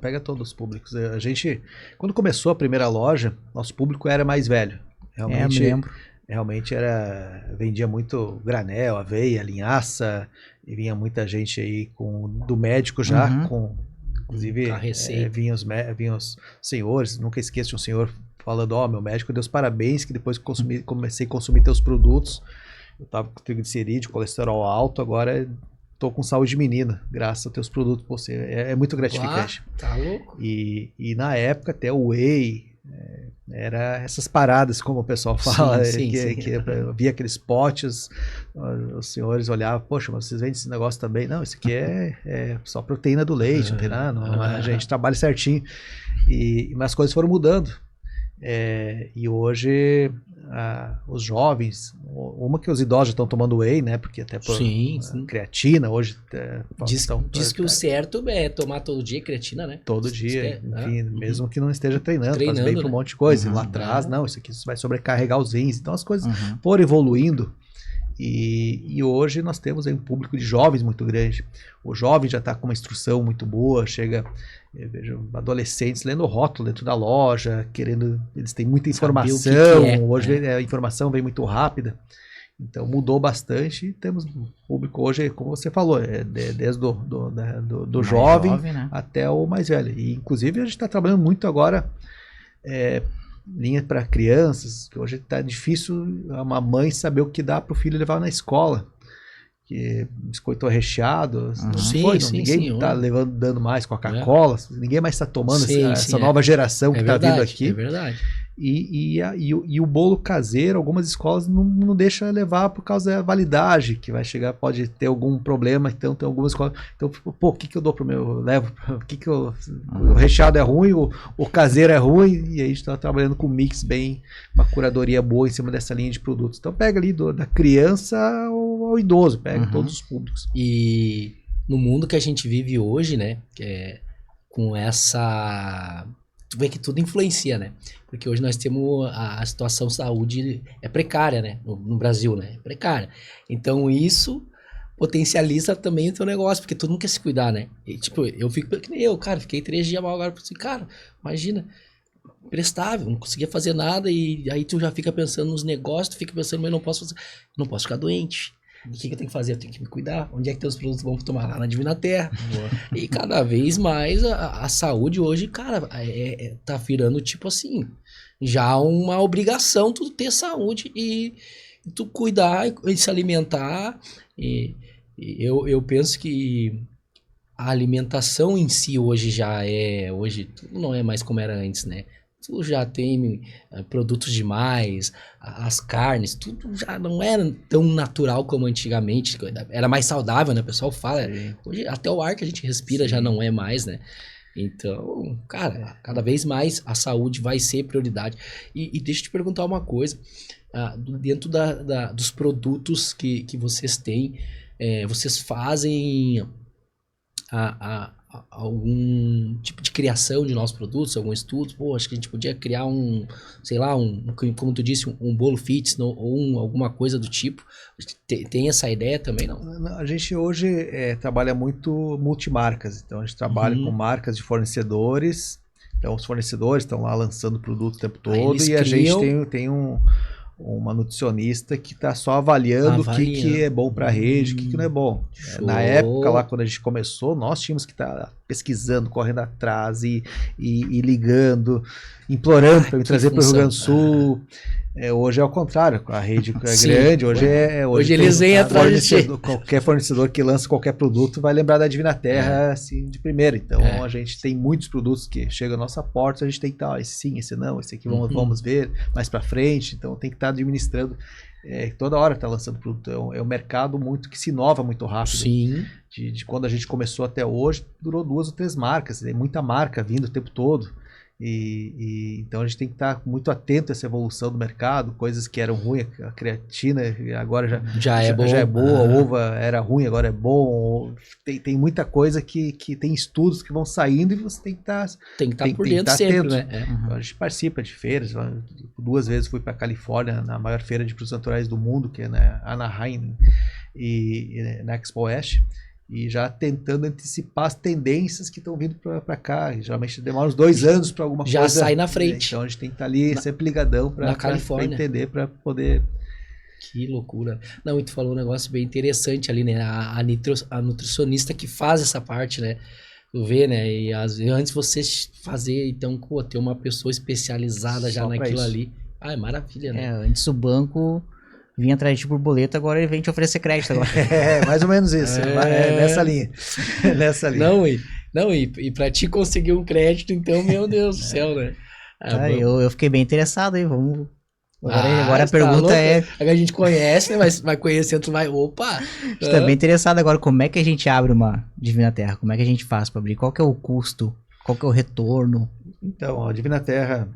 Pega todos os públicos. A gente, quando começou a primeira loja, nosso público era mais velho. Realmente, eu me lembro. Realmente vendia muito granel, aveia, linhaça, e vinha muita gente aí do médico já, inclusive vinham os senhores, nunca esqueço de um senhor falando, meu médico deu os parabéns, que depois que comecei a consumir teus produtos, eu tava com triglicerídeo, colesterol alto, agora tô com saúde menina, graças aos teus produtos, é muito gratificante. Tá louco? E na época até o whey... era essas paradas, como o pessoal fala, que eu via aqueles potes, os senhores olhavam, poxa, mas vocês vendem esse negócio também? Não, isso aqui é só proteína do leite, não tem nada, a gente trabalha certinho. Mas as coisas foram mudando. E hoje os jovens, uma que os idosos já estão tomando whey, né? Porque até por creatina hoje. Diz que o certo é tomar todo dia creatina, né? Todo dia, enfim, mesmo que não esteja treinando faz bem para um monte de coisa. Lá atrás, não, isso aqui vai sobrecarregar os rins. Então as coisas foram evoluindo. E hoje nós temos aí um público de jovens muito grande. O jovem já está com uma instrução muito boa, eu vejo adolescentes lendo o rótulo dentro da loja, eles têm muita informação, hoje a informação vem muito rápida, então mudou bastante, e temos um público hoje, como você falou, desde do jovem né? Até o mais velho, e inclusive a gente está trabalhando muito agora linha para crianças, que hoje está difícil uma mãe saber o que dá para o filho levar na escola, que biscoito recheado, ninguém está dando mais Coca-Cola, ninguém mais está tomando essa nova geração que está vindo aqui. É verdade. E o bolo caseiro, algumas escolas não deixam levar por causa da validade, que vai chegar, pode ter algum problema, então tem algumas escolas, então, o que eu dou pro meu, levo, o recheado é ruim, o caseiro é ruim, e aí a gente está trabalhando com um mix bem, uma curadoria boa em cima dessa linha de produtos. Então pega ali da criança ao idoso, pega todos os públicos. E no mundo que a gente vive hoje, né, com essa... Tu vê que tudo influencia, né? Porque hoje nós temos a situação de saúde é precária, né? No Brasil, né? É precária. Então isso potencializa também o teu negócio, porque todo mundo quer se cuidar, né? E, tipo, eu fico, que nem eu, cara, fiquei 3 dias mal agora, assim, cara, imagina, imprestável, não conseguia fazer nada e aí tu já fica pensando nos negócios, tu fica pensando, mas eu não posso fazer, não posso ficar doente. O que eu tenho que fazer? Eu tenho que me cuidar. Onde é que teus produtos vão tomar? Lá na Divina Terra. E cada vez mais a saúde hoje, cara, tá virando tipo assim, já uma obrigação tu ter saúde e tu cuidar e se alimentar. E eu penso que a alimentação em si hoje hoje tudo não é mais como era antes, né? Tu já tem produtos demais, as carnes, tudo já não era tão natural como antigamente, era mais saudável, né? O pessoal fala, hoje até o ar que a gente respira já não é mais, né? Então, cara, cada vez mais a saúde vai ser prioridade. E deixa eu te perguntar uma coisa, dentro dos produtos que vocês têm, vocês fazem algum tipo de criação de novos produtos, algum estudo? Pô, acho que a gente podia criar sei lá, como tu disse, um bolo fitness ou alguma coisa do tipo. Tem essa ideia também, não? A gente hoje trabalha muito multimarcas, então a gente trabalha com marcas de fornecedores, então os fornecedores estão lá lançando produto o tempo todo e a gente tem uma nutricionista que está só avaliando o que é bom para a rede, o que não é bom. Na época, lá quando a gente começou, nós tínhamos que estar pesquisando, correndo atrás e ligando, implorando para me trazer para o Rio Grande do Sul. Hoje é o contrário, a rede é grande, hoje eles vêm atrás de ti. Qualquer fornecedor que lança qualquer produto vai lembrar da Divina Terra assim, de primeira. Então a gente tem muitos produtos que chegam à nossa porta, a gente tem que estar, esse sim, esse não, esse aqui vamos ver mais para frente, então tem que estar administrando, toda hora está lançando produto, é um mercado muito que se inova muito rápido. Sim. De quando a gente começou até hoje, durou 2 ou 3 marcas, tem muita marca vindo o tempo todo. Então a gente tem que estar muito atento a essa evolução do mercado, coisas que eram ruins, a creatina agora já é boa, a uva era ruim, agora é bom, tem muita coisa que tem estudos que vão saindo e você tem que estar por dentro sempre, atento, né? Então, a gente participa de feiras, 2 vezes fui para a Califórnia, na maior feira de produtos naturais do mundo, que é na Anaheim e na Expo West, e já tentando antecipar as tendências que estão vindo para cá. E geralmente demora uns 2 anos para alguma já coisa. Já sai na frente. Então a gente tem que estar ali sempre ligadão para entender, para poder... Que loucura. Não, e tu falou um negócio bem interessante ali, né? A nutricionista que faz essa parte, né? Tu vê, né? E antes você fazer, então, ter uma pessoa especializada já naquilo ali. É maravilha, né? Antes o banco vinha atrás de borboleta, agora ele vem te oferecer crédito agora. Mais ou menos isso. Nessa linha. Não, e pra te conseguir um crédito, então, meu Deus do céu, né? Eu fiquei bem interessado aí, vamos... Agora a pergunta A gente conhece, né? Mas vai conhecendo, tu vai... Opa! Tá bem interessado agora, como é que a gente abre uma Divina Terra? Como é que a gente faz para abrir? Qual que é o custo? Qual que é o retorno? Então, a Divina Terra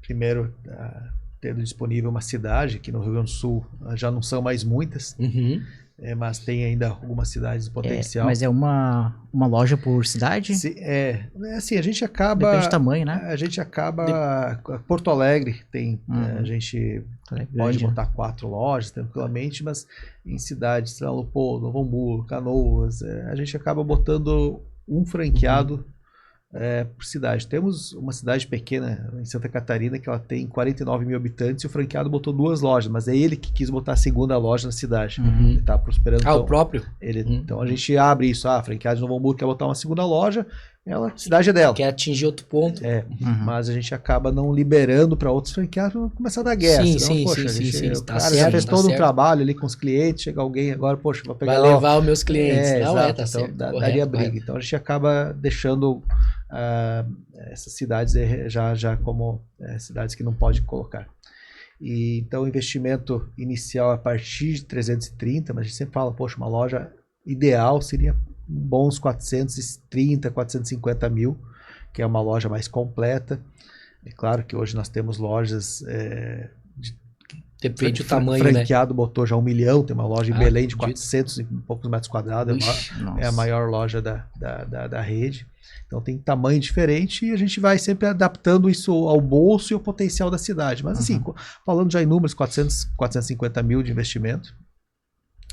primeiro... tendo disponível uma cidade, aqui no Rio Grande do Sul já não são mais muitas, mas tem ainda algumas cidades de potencial. Mas é uma loja por cidade? Assim, a gente acaba... Depende do tamanho, né? A gente acaba... Porto Alegre tem... a gente pode botar 4 lojas tranquilamente, mas em cidades, São Leopoldo, Novo Hamburgo, Canoas, a gente acaba botando um franqueado por cidade. Temos uma cidade pequena em Santa Catarina que ela tem 49 mil habitantes e o franqueado botou 2 lojas, mas é ele que quis botar a segunda loja na cidade. Ele tá prosperando. Então, o próprio? Então a gente abre isso, franqueado de Novo Hamburgo quer botar uma segunda loja, a cidade é dela. Quer atingir outro ponto. Mas a gente acaba não liberando para outros franqueados começar a dar guerra. Sim. O cara já fez todo um trabalho ali com os clientes, chega alguém agora, poxa, vou pegar... Vai levar os meus clientes. Tá certo. Então daria briga. Então a gente acaba deixando essas cidades já como cidades que não pode colocar. Então o investimento inicial a partir de 330, mas a gente sempre fala, poxa, uma loja ideal seria bons 430, 450 mil, que é uma loja mais completa. É claro que hoje nós temos lojas depende do tamanho, franqueado, botou já 1 milhão, tem uma loja em Belém de 400 e poucos metros quadrados, é a maior loja da rede. Então tem tamanho diferente e a gente vai sempre adaptando isso ao bolso e ao potencial da cidade. Mas assim, falando já em números, 450 mil de investimento.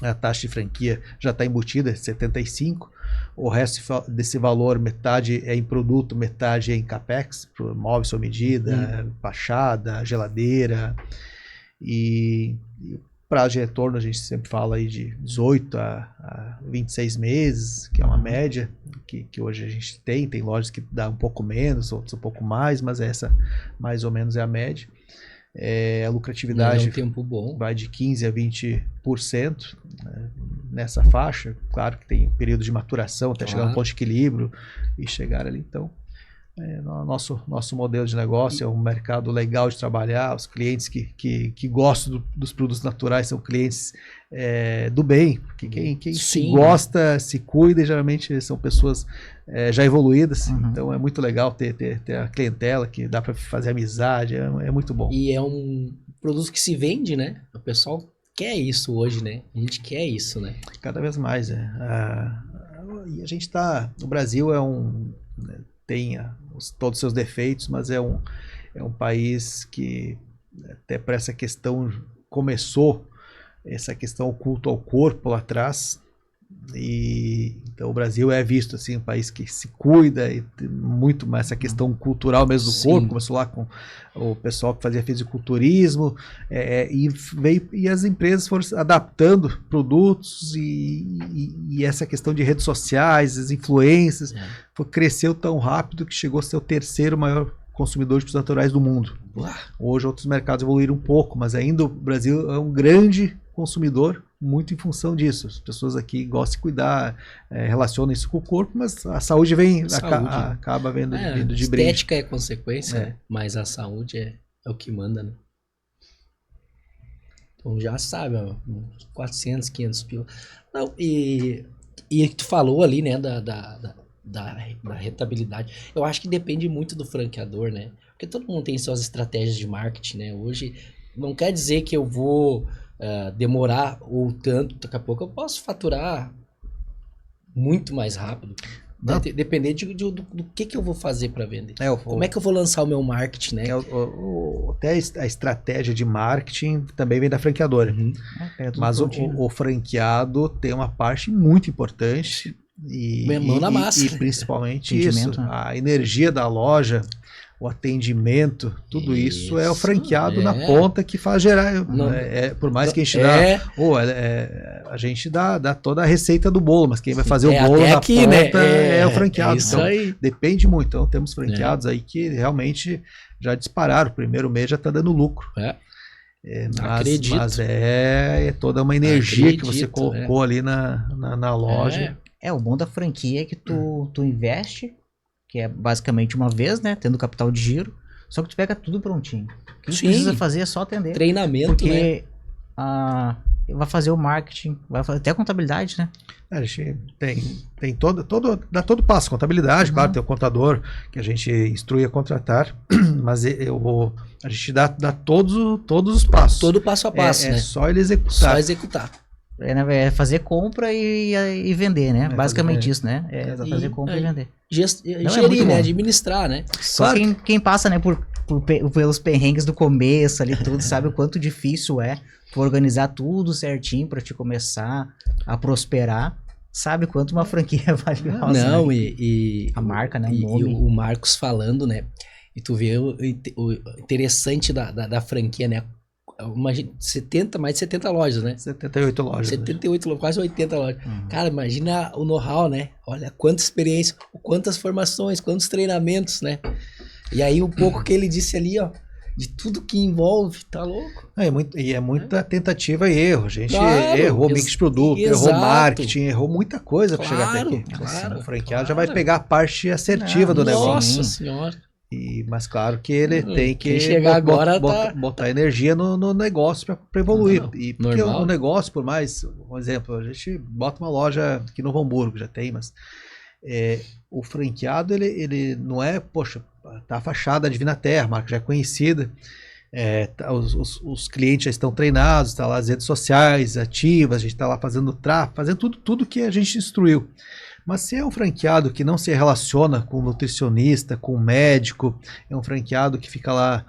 A taxa de franquia já está embutida, 75%. O resto desse valor, metade é em produto, metade é em capex, móvel sob medida, fachada, geladeira. E o prazo de retorno a gente sempre fala aí de 18 a 26 meses, que é uma média que hoje a gente tem. Tem lojas que dá um pouco menos, outras um pouco mais, mas essa mais ou menos é a média. A lucratividade É um tempo bom. vai de 15% a 20%, né, nessa faixa. Claro que tem período de maturação até chegar a um ponto de equilíbrio e chegar ali. Então, nosso modelo de negócio é um mercado legal de trabalhar. Os clientes que gostam dos produtos naturais são clientes do bem, porque quem se gosta, se cuida, e geralmente são pessoas já evoluídas. Então é muito legal ter a clientela que dá para fazer amizade, é muito bom. E é um produto que se vende, né? O pessoal quer isso hoje, né? A gente quer isso, né? Cada vez mais, e a gente está... O Brasil tem todos os seus defeitos, mas é um país que até para essa questão começou essa questão o culto ao corpo lá atrás, e então o Brasil é visto assim um país que se cuida e tem muito mais essa questão cultural mesmo do corpo. Começou lá com o pessoal que fazia fisiculturismo, e as empresas foram adaptando produtos e essa questão de redes sociais, as influências, cresceu tão rápido que chegou a ser o terceiro maior consumidor de produtos naturais do mundo. Hoje outros mercados evoluíram um pouco, mas ainda o Brasil é um grande consumidor, muito em função disso. As pessoas aqui gostam de se cuidar, relacionam isso com o corpo, mas a saúde acaba vindo de brinde. Estética é consequência, mas a saúde é o que manda, né? Então já sabe, 400, 500 pila. Não, e tu falou ali, né, da rentabilidade. Eu acho que depende muito do franqueador, né? Porque todo mundo tem suas estratégias de marketing, né? Hoje não quer dizer que eu vou demorar ou tanto, daqui a pouco eu posso faturar muito mais rápido. Depender do que eu vou fazer para vender. Como é que eu vou lançar o meu marketing, né? Até a estratégia de marketing também vem da franqueadora. Mas o franqueado tem uma parte muito importante. Mão na massa. E principalmente isso, a energia da loja, o atendimento, tudo isso é o franqueado na ponta que faz gerar. Por mais que a gente a gente dá toda a receita do bolo, mas quem vai fazer o bolo na ponta, né? É o franqueado. Então, depende muito. Então temos franqueados aí que realmente já dispararam. O primeiro mês já está dando lucro. Mas é toda uma energia que você colocou ali na loja. O bom da franquia é que tu investe, que é basicamente uma vez, né? Tendo capital de giro, só que tu pega tudo prontinho. O que tu precisa fazer é só atender. Treinamento, porque, vai fazer o marketing, vai fazer até a contabilidade, né? A gente tem dá todo passo. Contabilidade, claro, tem o contador que a gente instrui a contratar, mas a gente dá todos os passos. Todo passo a passo, né? É só ele executar. Só executar. É fazer compra e vender, né? Basicamente isso, né? Fazer compra e vender. Gerir, né? Administrar, né? Só quem passa, né, pelos perrengues do começo ali, tudo, sabe o quanto difícil é tu organizar tudo certinho pra te começar a prosperar. Sabe quanto uma franquia é valiosa. Não, né? e a marca, né? E o Marcos falando, né? E tu vê o interessante da franquia, né? Imagina, mais de 70 lojas, né? 78 lojas. 78 lojas, quase 80 lojas. Cara, imagina o know-how, né? Olha quanta experiência, quantas formações, quantos treinamentos, né? E aí um pouco que ele disse ali, ó, de tudo que envolve, tá louco? É muita tentativa e erro. A gente errou mix de produto, errou marketing, errou muita coisa para chegar até aqui. O franqueado já vai pegar a parte assertiva do negócio. Nossa senhora. Mas claro que ele tem que botar energia no negócio para evoluir. Porque o negócio, por mais, um exemplo, a gente bota uma loja aqui no Novo Hamburgo, já tem, mas o franqueado ele não é, poxa, tá a fachada Divina Terra, a marca já é conhecida, os clientes já estão treinados, tá lá as redes sociais ativas, a gente tá lá fazendo tudo que a gente instruiu. Mas se é um franqueado que não se relaciona com o nutricionista, com o médico, é um franqueado que fica lá,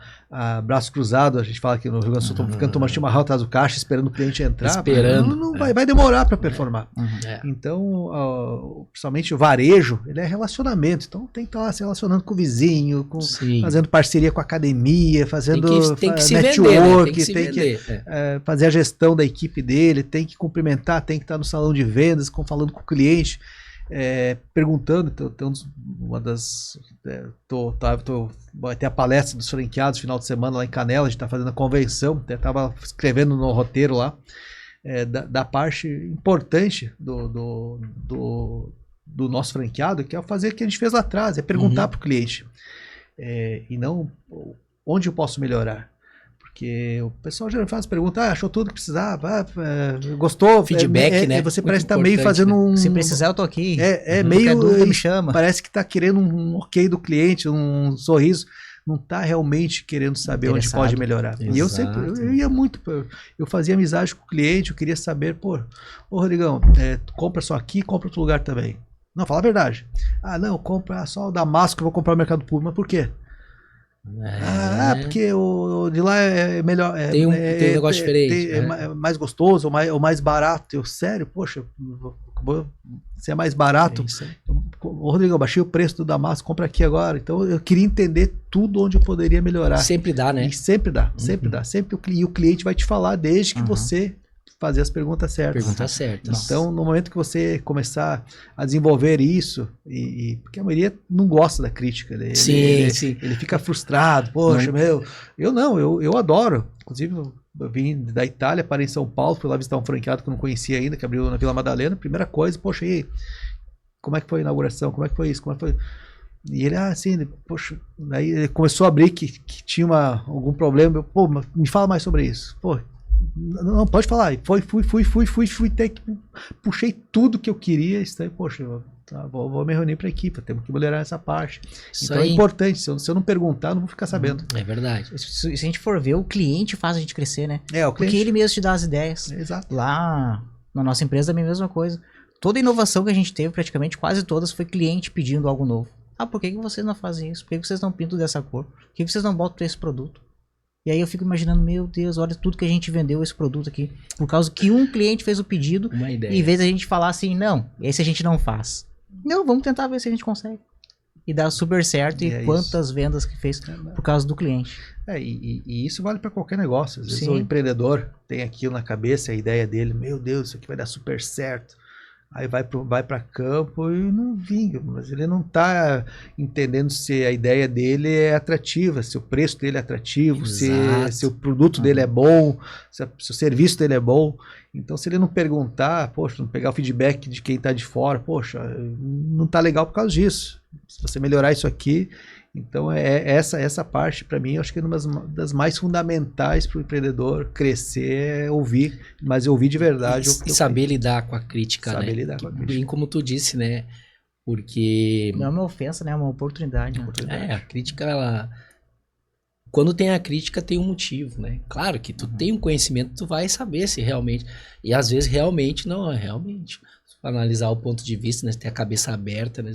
braço cruzado, a gente fala que no Rio Grande do Sul, estamos ficando tomando chimarrão atrás do caixa, esperando o cliente entrar, Esperando. não vai demorar para performar. É. Então, principalmente o varejo, ele é relacionamento, então tem que estar lá se relacionando com o vizinho, Sim. fazendo parceria com a academia, fazendo Tem que se network, vender, né? Tem que se tem vender. que fazer a gestão da equipe dele, tem que cumprimentar, tem que estar no salão de vendas, falando com o cliente, perguntando. Vai ter a palestra dos franqueados no final de semana lá em Canela, a gente está fazendo a convenção, até estava escrevendo no roteiro lá, da parte importante do nosso franqueado, que é fazer o que a gente fez lá atrás, é perguntar para o cliente, e não onde eu posso melhorar. Porque o pessoal já faz pergunta, achou tudo que precisava, gostou. Feedback, né? Você Muito parece que está meio fazendo um... Se precisar, eu tô aqui. Meio... dúvida, me chama. Parece que está querendo um ok do cliente, um sorriso. Não está realmente querendo saber onde pode melhorar. Exato. E eu sempre, eu ia muito, eu fazia amizade com o cliente, eu queria saber, ô Rodrigão, tu compra só aqui, compra outro lugar também. Não, fala a verdade. Não, compra só o Damasco que eu vou comprar no mercado público. Mas por quê? Porque o de lá é melhor. Tem um negócio diferente. É mais gostoso, ou mais barato. Eu, sério, poxa, se é mais barato. Rodrigo, eu baixei o preço do Damasco, compra aqui agora. Então eu queria entender tudo onde eu poderia melhorar. Sempre dá, né? E sempre dá. E o cliente vai te falar desde que você fazer as perguntas certas. Perguntas certas. Então, no momento que você começar a desenvolver isso, porque a maioria não gosta da crítica, né? Sim. Ele fica frustrado, poxa, eu adoro. Inclusive, eu vim da Itália, parei em São Paulo, fui lá visitar um franqueado que eu não conhecia ainda, que abriu na Vila Madalena. Primeira coisa, poxa, e aí, como é que foi a inauguração? Como é que foi isso? Como é que foi? E ele, poxa, daí ele começou a abrir que tinha algum problema. Me fala mais sobre isso. Não, pode falar. Fui, puxei tudo que eu queria. Poxa, vou me reunir para a equipe, temos que melhorar essa parte. Então é importante, se eu não perguntar, eu não vou ficar sabendo. É verdade. Se a gente for ver, o cliente faz a gente crescer, né? O cliente. Porque ele mesmo te dá as ideias. Exato. Lá na nossa empresa também é a mesma coisa. Toda inovação que a gente teve, praticamente quase todas, foi cliente pedindo algo novo. Por que vocês não fazem isso? Por que vocês não pintam dessa cor? Por que vocês não botam esse produto? E aí eu fico imaginando, meu Deus, olha tudo que a gente vendeu esse produto aqui. Por causa que um cliente fez o pedido, uma ideia. Em vez da gente falar assim, não, esse a gente não faz. Não, vamos tentar ver se a gente consegue. E dá super certo. E quantas vendas que fez por causa do cliente. E isso vale para qualquer negócio. Às vezes o empreendedor tem aquilo na cabeça, a ideia dele, meu Deus, isso aqui vai dar super certo. Aí vai para campo e não vinga, mas ele não está entendendo se a ideia dele é atrativa, se o preço dele é atrativo, se o produto dele é bom, se o serviço dele é bom. Então, se ele não perguntar, poxa, não pegar o feedback de quem está de fora, poxa, não está legal por causa disso. Se você melhorar isso aqui, então essa parte, para mim, eu acho que é uma das mais fundamentais para o empreendedor crescer, é ouvir, mas ouvir de verdade. E saber lidar com a crítica, saber né? lidar com a crítica. Bem como tu disse, né? Porque... Não é uma ofensa, né? É uma oportunidade. A crítica, ela... Quando tem a crítica, tem um motivo, né? Claro que tu tem um conhecimento, tu vai saber se realmente... E às vezes realmente não é realmente. Se for analisar o ponto de vista, né? Ter a cabeça aberta, né?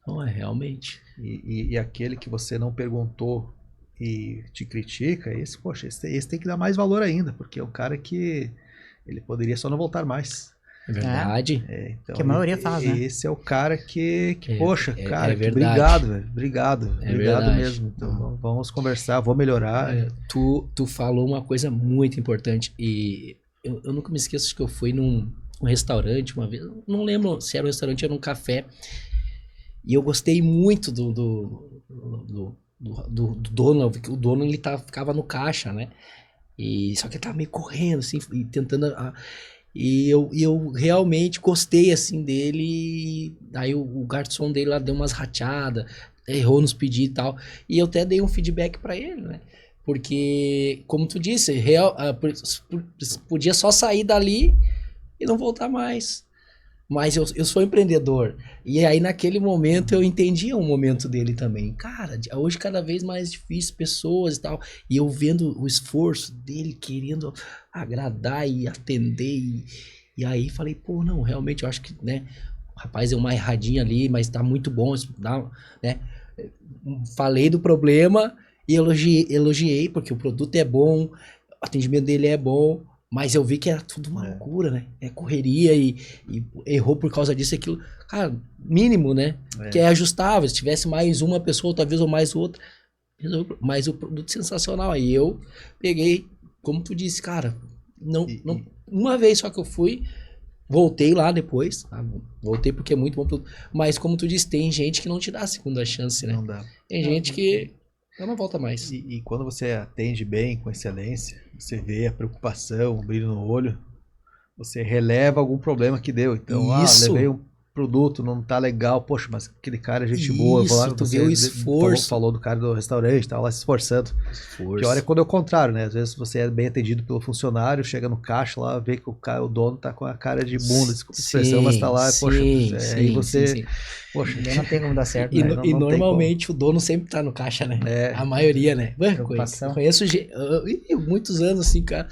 Não é realmente. E aquele que você não perguntou e te critica, esse tem que dar mais valor ainda, porque é um cara que ele poderia só não voltar mais. É verdade. Então, que a maioria faz, né? Esse é o cara que poxa, cara, verdade. obrigado, velho. Obrigado Verdade. mesmo. Então vamos conversar, vou melhorar. Tu falou uma coisa muito importante e eu nunca me esqueço de que eu fui num restaurante uma vez, não lembro se era um restaurante ou era um café, e eu gostei muito do dono, o dono ele ficava no caixa, né? Só que ele tava meio correndo, assim, e tentando... E eu realmente gostei, assim, dele. Aí o garçom dele lá deu umas rateadas, errou nos pedidos e tal. E eu até dei um feedback pra ele, né? Porque, como tu disse, podia só sair dali e não voltar mais. Mas eu sou empreendedor. E aí, naquele momento, eu entendia o momento dele também. Cara, hoje cada vez mais difícil, pessoas e tal. E eu vendo o esforço dele, querendo agradar e atender. E aí, falei, não, realmente, eu acho que, né? rapaz, deu uma erradinha ali, mas tá muito bom, né? Falei do problema e elogiei, porque o produto é bom, o atendimento dele é bom, mas eu vi que era tudo uma loucura, né? É correria e errou por causa disso e aquilo. Cara, mínimo, né? Que é ajustável. Se tivesse mais uma pessoa, talvez, ou mais outra. Mas o produto é sensacional. Aí eu peguei, como tu disse, cara, uma vez só que eu fui, voltei lá depois. Tá? Voltei porque é muito bom produto. Mas como tu disse, tem gente que não te dá a segunda chance, né? Não dá. Tem gente que não volta mais. E quando você atende bem, com excelência, você vê a preocupação, o brilho no olho, você releva algum problema que deu. Então, levei um produto, não tá legal, poxa, mas aquele cara é gente boa, vou lá, tu vê o esforço. Falou do cara do restaurante, tava lá se esforçando. Pior é quando é o contrário, né? Às vezes você é bem atendido pelo funcionário, chega no caixa lá, vê que o dono tá com a cara de bunda, desculpa a expressão, mas tá lá, aí você... Poxa, não tem como dar certo. E, Né? e normalmente o dono sempre tá no caixa, né? A maioria, né? Conheço muitos anos assim, cara.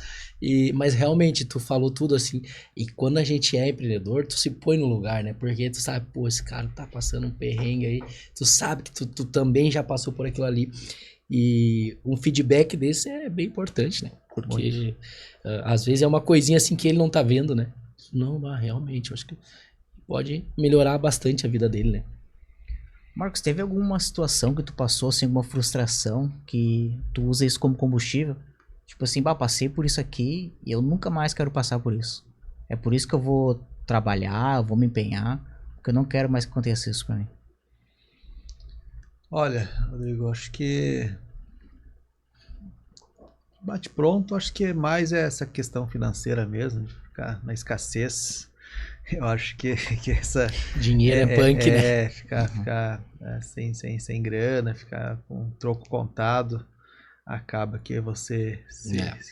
Mas realmente, tu falou tudo assim. E quando a gente é empreendedor, tu se põe no lugar, né? Porque tu sabe, pô, esse cara tá passando um perrengue aí. Tu sabe que tu também já passou por aquilo ali. E um feedback desse é bem importante, né? Porque às vezes é uma coisinha assim que ele não tá vendo, né? Não, realmente, eu acho que pode melhorar bastante a vida dele, né? Marcos, teve alguma situação que tu passou, assim, alguma frustração, que tu usa isso como combustível? Tipo assim, passei por isso aqui e eu nunca mais quero passar por isso. É por isso que eu vou trabalhar, eu vou me empenhar, porque eu não quero mais que aconteça isso pra mim. Olha, Rodrigo, acho que bate pronto, acho que mais é essa questão financeira mesmo, de ficar na escassez. Eu acho que essa... Dinheiro é punk, né? Ficar sem grana, ficar com um troco contado, acaba que você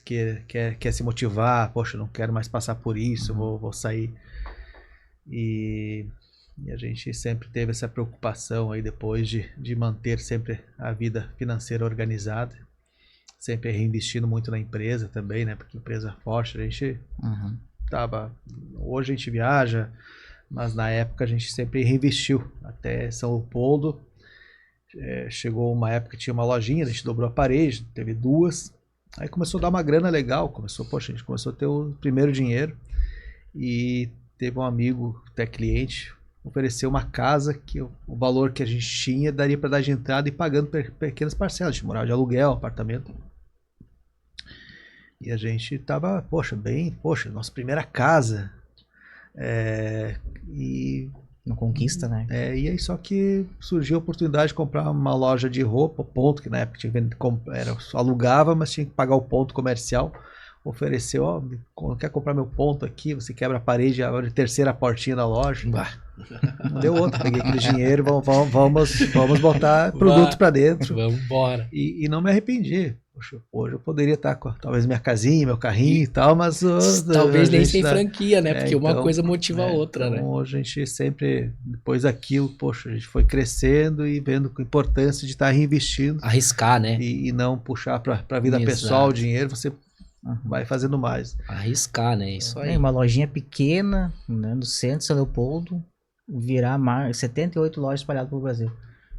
quer se motivar, poxa, não quero mais passar por isso, vou sair. E a gente sempre teve essa preocupação aí depois de manter sempre a vida financeira organizada, sempre reinvestindo muito na empresa também, né? Porque empresa forte, a gente... Hoje a gente viaja, mas na época a gente sempre reinvestiu. Até São Leopoldo, chegou uma época que tinha uma lojinha, a gente dobrou a parede, teve 2. Aí começou a dar uma grana legal, a gente começou a ter o primeiro dinheiro. E teve um amigo, até cliente, ofereceu uma casa que o valor que a gente tinha daria para dar de entrada e pagando pequenas parcelas. A gente morava de aluguel, apartamento. E a gente tava, nossa primeira casa. Não conquista, né? E aí só que surgiu a oportunidade de comprar uma loja de roupa, ponto, que na época alugava, mas tinha que pagar o ponto comercial. Ofereceu, quer comprar meu ponto aqui, você quebra a parede, abre a terceira portinha da loja. Não deu outra, peguei aquele dinheiro, vamos botar produto para dentro. Vamos embora. E não me arrependi. Poxa, hoje eu poderia estar com talvez minha casinha, meu carrinho e tal, mas... Talvez nem sem franquia, né? Porque uma coisa motiva a outra, então, né? A gente sempre, depois daquilo, poxa, a gente foi crescendo e vendo a importância de estar reinvestindo. Arriscar, né? E não puxar para a vida pessoal o dinheiro, você vai fazendo mais. Arriscar, né? Isso aí. Uma lojinha pequena, né, no centro de São Leopoldo, virar 78 lojas espalhadas pelo Brasil.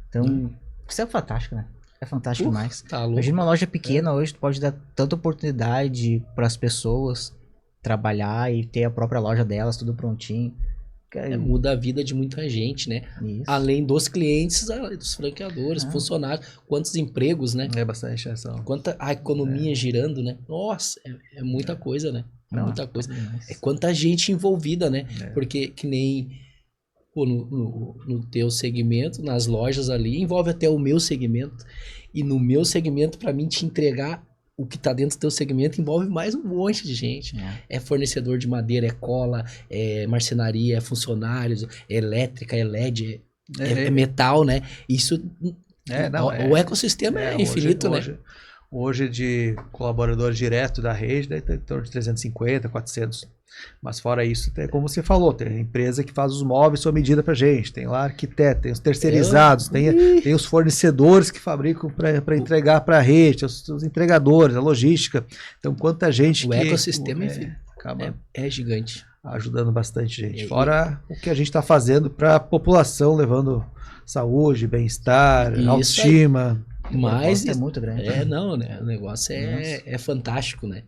Então, isso é fantástico, né? É fantástico demais. Tá louco. Imagina uma loja pequena hoje, tu pode dar tanta oportunidade para as pessoas trabalhar e ter a própria loja delas, tudo prontinho. Muda a vida de muita gente, né? Isso. Além dos clientes, dos franqueadores, funcionários, quantos empregos, né? É bastante ação. Quanta a economia girando, né? Nossa, é muita coisa, né? Muita coisa. É quanta gente envolvida, né? Porque que nem no teu segmento, nas lojas ali, envolve até o meu segmento. E no meu segmento, para mim, te entregar o que tá dentro do teu segmento envolve mais um monte de gente. É fornecedor de madeira, é cola, é marcenaria, é funcionários, é elétrica, é LED, é metal, né? Isso... o ecossistema é infinito, né? Hoje de colaborador direto da rede, daí tem em torno de 350, 400. Mas fora isso, como você falou, tem empresa que faz os móveis sob medida pra gente, tem lá arquiteto, tem os terceirizados, tem os fornecedores que fabricam para entregar para a rede, os entregadores, a logística. Então, quanta gente o ecossistema, enfim, acaba... é gigante. ajudando bastante gente. Fora o que a gente está fazendo para a população, levando saúde, bem-estar, Isso autoestima. Mas É muito grande. não, né? O negócio é fantástico, né?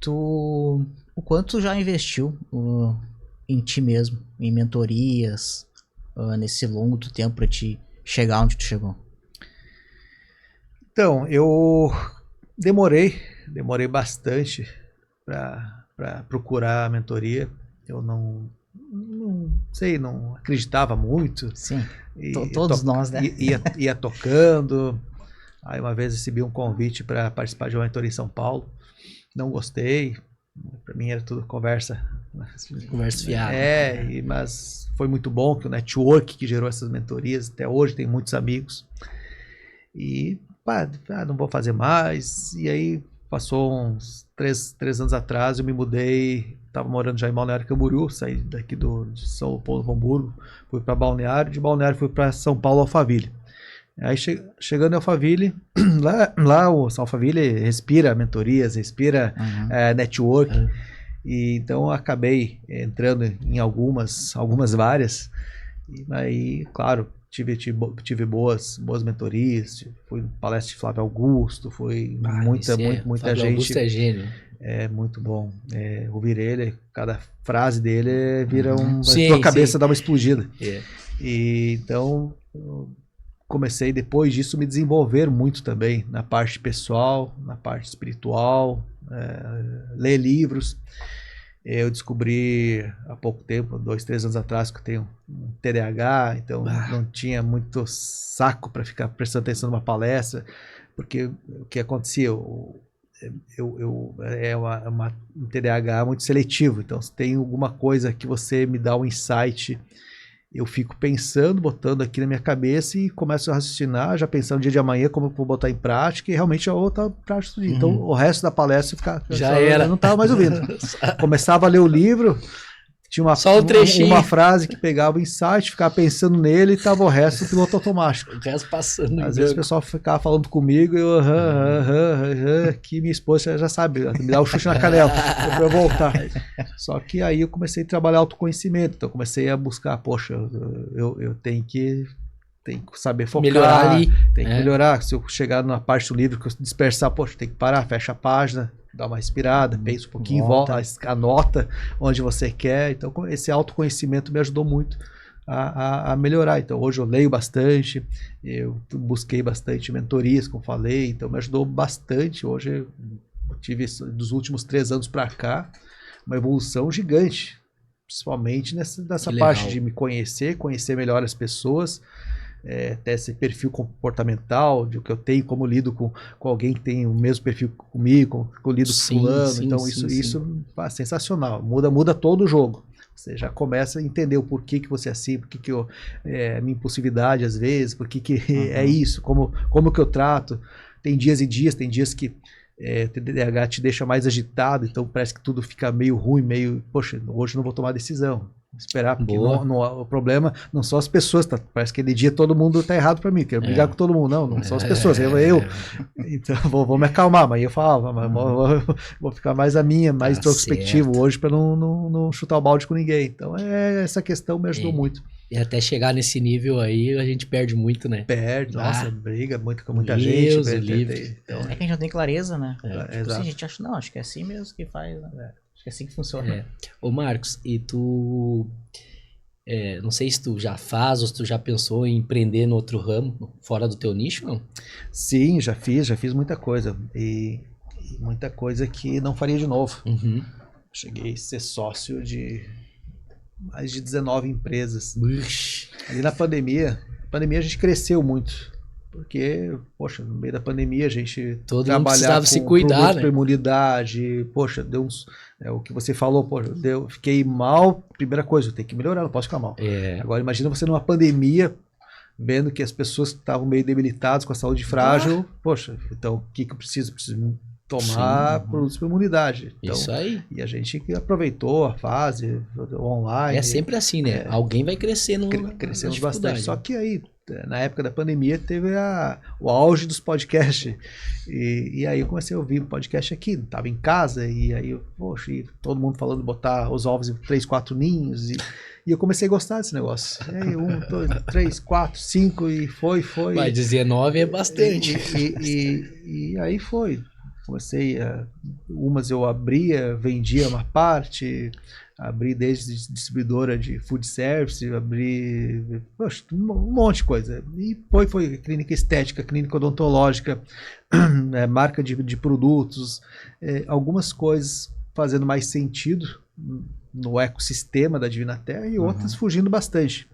O quanto tu já investiu em ti mesmo, em mentorias, nesse longo do tempo pra te chegar onde tu chegou? Então, eu demorei bastante para procurar a mentoria. Eu não sei, não acreditava muito. Sim, E todos nós, né? Ia tocando. Aí uma vez recebi um convite para participar de uma mentoria em São Paulo. Não gostei. Para mim era tudo conversa. Conversa fiada. Mas foi muito bom que o network que gerou essas mentorias, até hoje tem muitos amigos. E não vou fazer mais. E aí passou uns 3 anos atrás, eu me mudei, estava morando já em Balneário Camboriú, saí daqui de São Paulo, Hamburgo, fui para Balneário, de Balneário fui para São Paulo, Alphaville. Aí chegando em Alphaville, lá o Alphaville respira mentorias, respira network, e então eu acabei entrando em algumas e aí, claro, tive boas mentorias, fui em palestra de Flávio Augusto, foi muita Flávio gente. Augusto é gênio. É muito bom. Ouvir ele, cada frase dele vira Sim, a tua cabeça sim. dá uma explodida. É. E então eu comecei depois disso me desenvolver muito também na parte pessoal, na parte espiritual, ler livros. Eu descobri há pouco tempo, 2, 3 anos atrás, que eu tenho um TDAH, então não tinha muito saco para ficar prestando atenção numa palestra, porque o que acontecia, um TDAH muito seletivo, então se tem alguma coisa que você me dá um insight, eu fico pensando, botando aqui na minha cabeça e começo a raciocinar, já pensando no dia de amanhã como eu vou botar em prática, e realmente eu vou botar em prática. Então o resto da palestra eu não estava mais ouvindo. Começava a ler o livro, tinha só um trechinho, uma frase que pegava o insight, ficava pensando nele e estava o resto piloto automático. O resto passando. Às vezes o pessoal ficava falando comigo e eu, que minha esposa já sabe, me dá o chute na canela para eu voltar. Só que aí eu comecei a trabalhar autoconhecimento, então comecei a buscar, poxa, eu tenho que saber focar, melhorar ali. Tem que melhorar. Se eu chegar numa parte do livro que eu dispersar, poxa, tem que parar, fecha a página, dá uma respirada, pensa um pouquinho, volta, anota onde você quer. Então esse autoconhecimento me ajudou muito a melhorar. Então hoje eu leio bastante, eu busquei bastante mentorias, como falei, então me ajudou bastante. Hoje eu tive, dos últimos 3 anos para cá, uma evolução gigante, principalmente nessa parte de me conhecer melhor as pessoas, até esse perfil comportamental, de o que eu tenho, como lido com alguém que tem o mesmo perfil comigo, como eu lido com fulano. Então isso é sensacional, muda todo o jogo. Você já começa a entender o porquê que você é assim, porquê que minha impulsividade às vezes, porquê que é isso, como que eu trato. Tem dias e dias, tem dias que TDAH te deixa mais agitado, então parece que tudo fica meio ruim, poxa, hoje não vou tomar decisão. Esperar, porque o problema não são as pessoas, parece que aquele dia todo mundo tá errado para mim, quero brigar com todo mundo, não são as pessoas, eu. Então vou me acalmar, mas eu falava, vou ficar mais mais introspectivo hoje para não chutar o balde com ninguém. Então essa questão me ajudou muito. E até chegar nesse nível aí, a gente perde muito, né? Nossa, briga muito com muita gente. Então, é que a gente não tem clareza, né? Exato. Assim, a gente acha, acho que é assim mesmo que faz, né? Acho que é assim que funciona. Ô Marcos, e tu, não sei se tu já faz ou se tu já pensou em empreender no outro ramo, fora do teu nicho, não? Sim, já fiz muita coisa, e muita coisa que não faria de novo. Cheguei a ser sócio de mais de 19 empresas. Ali na pandemia a gente cresceu muito, porque, poxa, no meio da pandemia a gente precisava se cuidar, né? Imunidade, poxa, deu uns, o que você falou, poxa, fiquei mal, primeira coisa, eu tenho que melhorar, não posso ficar mal. Agora imagina você numa pandemia, vendo que as pessoas estavam meio debilitadas, com a saúde frágil, poxa, então o que eu preciso? Preciso tomar Sim, produtos para imunidade. Então, Isso aí. e a gente que aproveitou a fase online. É sempre assim, né? Alguém vai crescer no Crescemos bastante. Só que aí, na época da pandemia, teve o auge dos podcasts. E aí eu comecei a ouvir o podcast aqui, estava em casa, e aí, poxa, e todo mundo falando de botar os ovos em 3, 4 ninhos. E eu comecei a gostar desse negócio. E aí, 1, 2, 3, 4, 5, e foi. Vai, 19 é bastante. E aí foi. Comecei umas eu abria, vendia uma parte, abri desde distribuidora de food service, abri um monte de coisa. E foi clínica estética, clínica odontológica, marca de produtos, algumas coisas fazendo mais sentido no ecossistema da Divina Terra e outras fugindo bastante.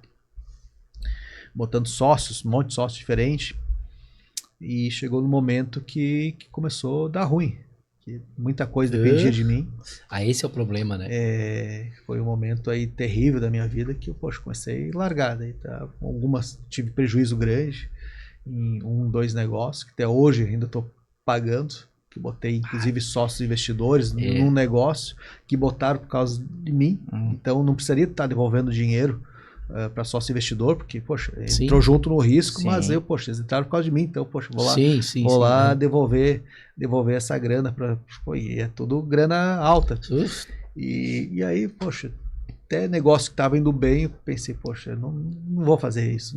Botando sócios, um monte de sócios diferentes. E chegou no momento que começou a dar ruim. Que muita coisa dependia de mim. Esse é o problema, né? Foi um momento aí terrível da minha vida que eu, comecei a largar. Daí, algumas tive prejuízo grande em 2 negócios, que até hoje ainda estou pagando. Que botei, inclusive, sócios investidores num negócio que botaram por causa de mim. Então não precisaria estar devolvendo dinheiro para sócio investidor, porque, poxa, entrou junto no risco, mas eles entraram por causa de mim, então, vou lá devolver essa grana, e é tudo grana alta. E aí, poxa, até negócio que estava indo bem, eu pensei, poxa, não vou fazer isso,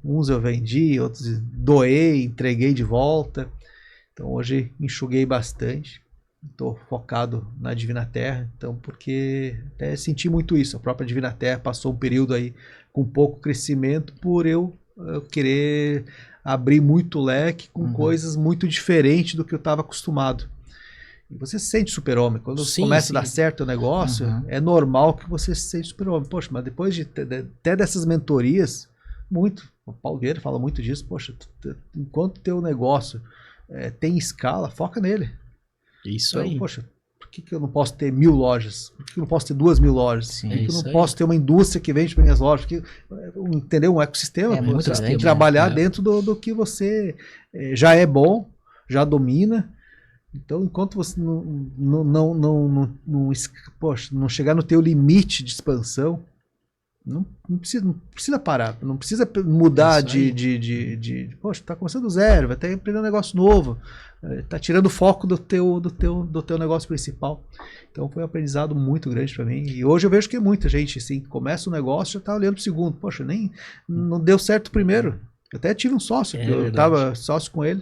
uns eu vendi, outros doei, entreguei de volta, então hoje enxuguei bastante. Estou focado na Divina Terra, então, porque até senti muito isso. A própria Divina Terra passou um período aí com pouco crescimento por eu querer abrir muito leque com coisas muito diferentes do que eu estava acostumado. E você se sente super-homem. Quando começa a dar certo o negócio, é normal que você se sente super-homem. Poxa, mas depois até dessas mentorias, o Paulo Vieira fala muito disso, poxa, enquanto teu negócio tem escala, foca nele. Isso então, aí. Poxa, por que eu não posso ter 1000 lojas? Por que eu não posso ter 2000 lojas? Por que eu não posso ter uma indústria que vende para minhas lojas? Entendeu? Um ecossistema. Trabalhar dentro do que você já é bom, já domina. Então, enquanto você não chegar no teu limite de expansão, não precisa parar, não precisa mudar poxa, tá começando do zero, vai ter que aprender um negócio novo, tá tirando o foco do teu negócio principal. Então foi um aprendizado muito grande para mim, e hoje eu vejo que muita gente assim, começa um negócio, já tá olhando pro segundo, poxa, não deu certo o primeiro. Eu até tive um sócio, eu tava sócio com ele,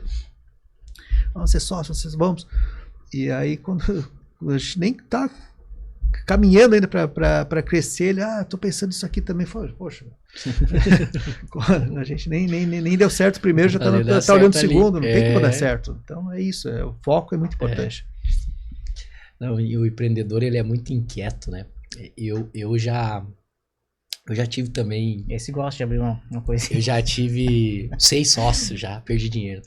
vamos ser sócios, vocês vamos, e aí quando a gente nem tá caminhando ainda para crescer, ele, tô pensando nisso aqui também, poxa, a gente nem deu certo primeiro, já tá olhando o segundo, não tem como dar certo. Então é isso, o foco é muito importante. Não, e o empreendedor, ele é muito inquieto, né? Eu já tive também... Esse gosta de abrir uma coisa. Eu já tive 6 sócios, já perdi dinheiro.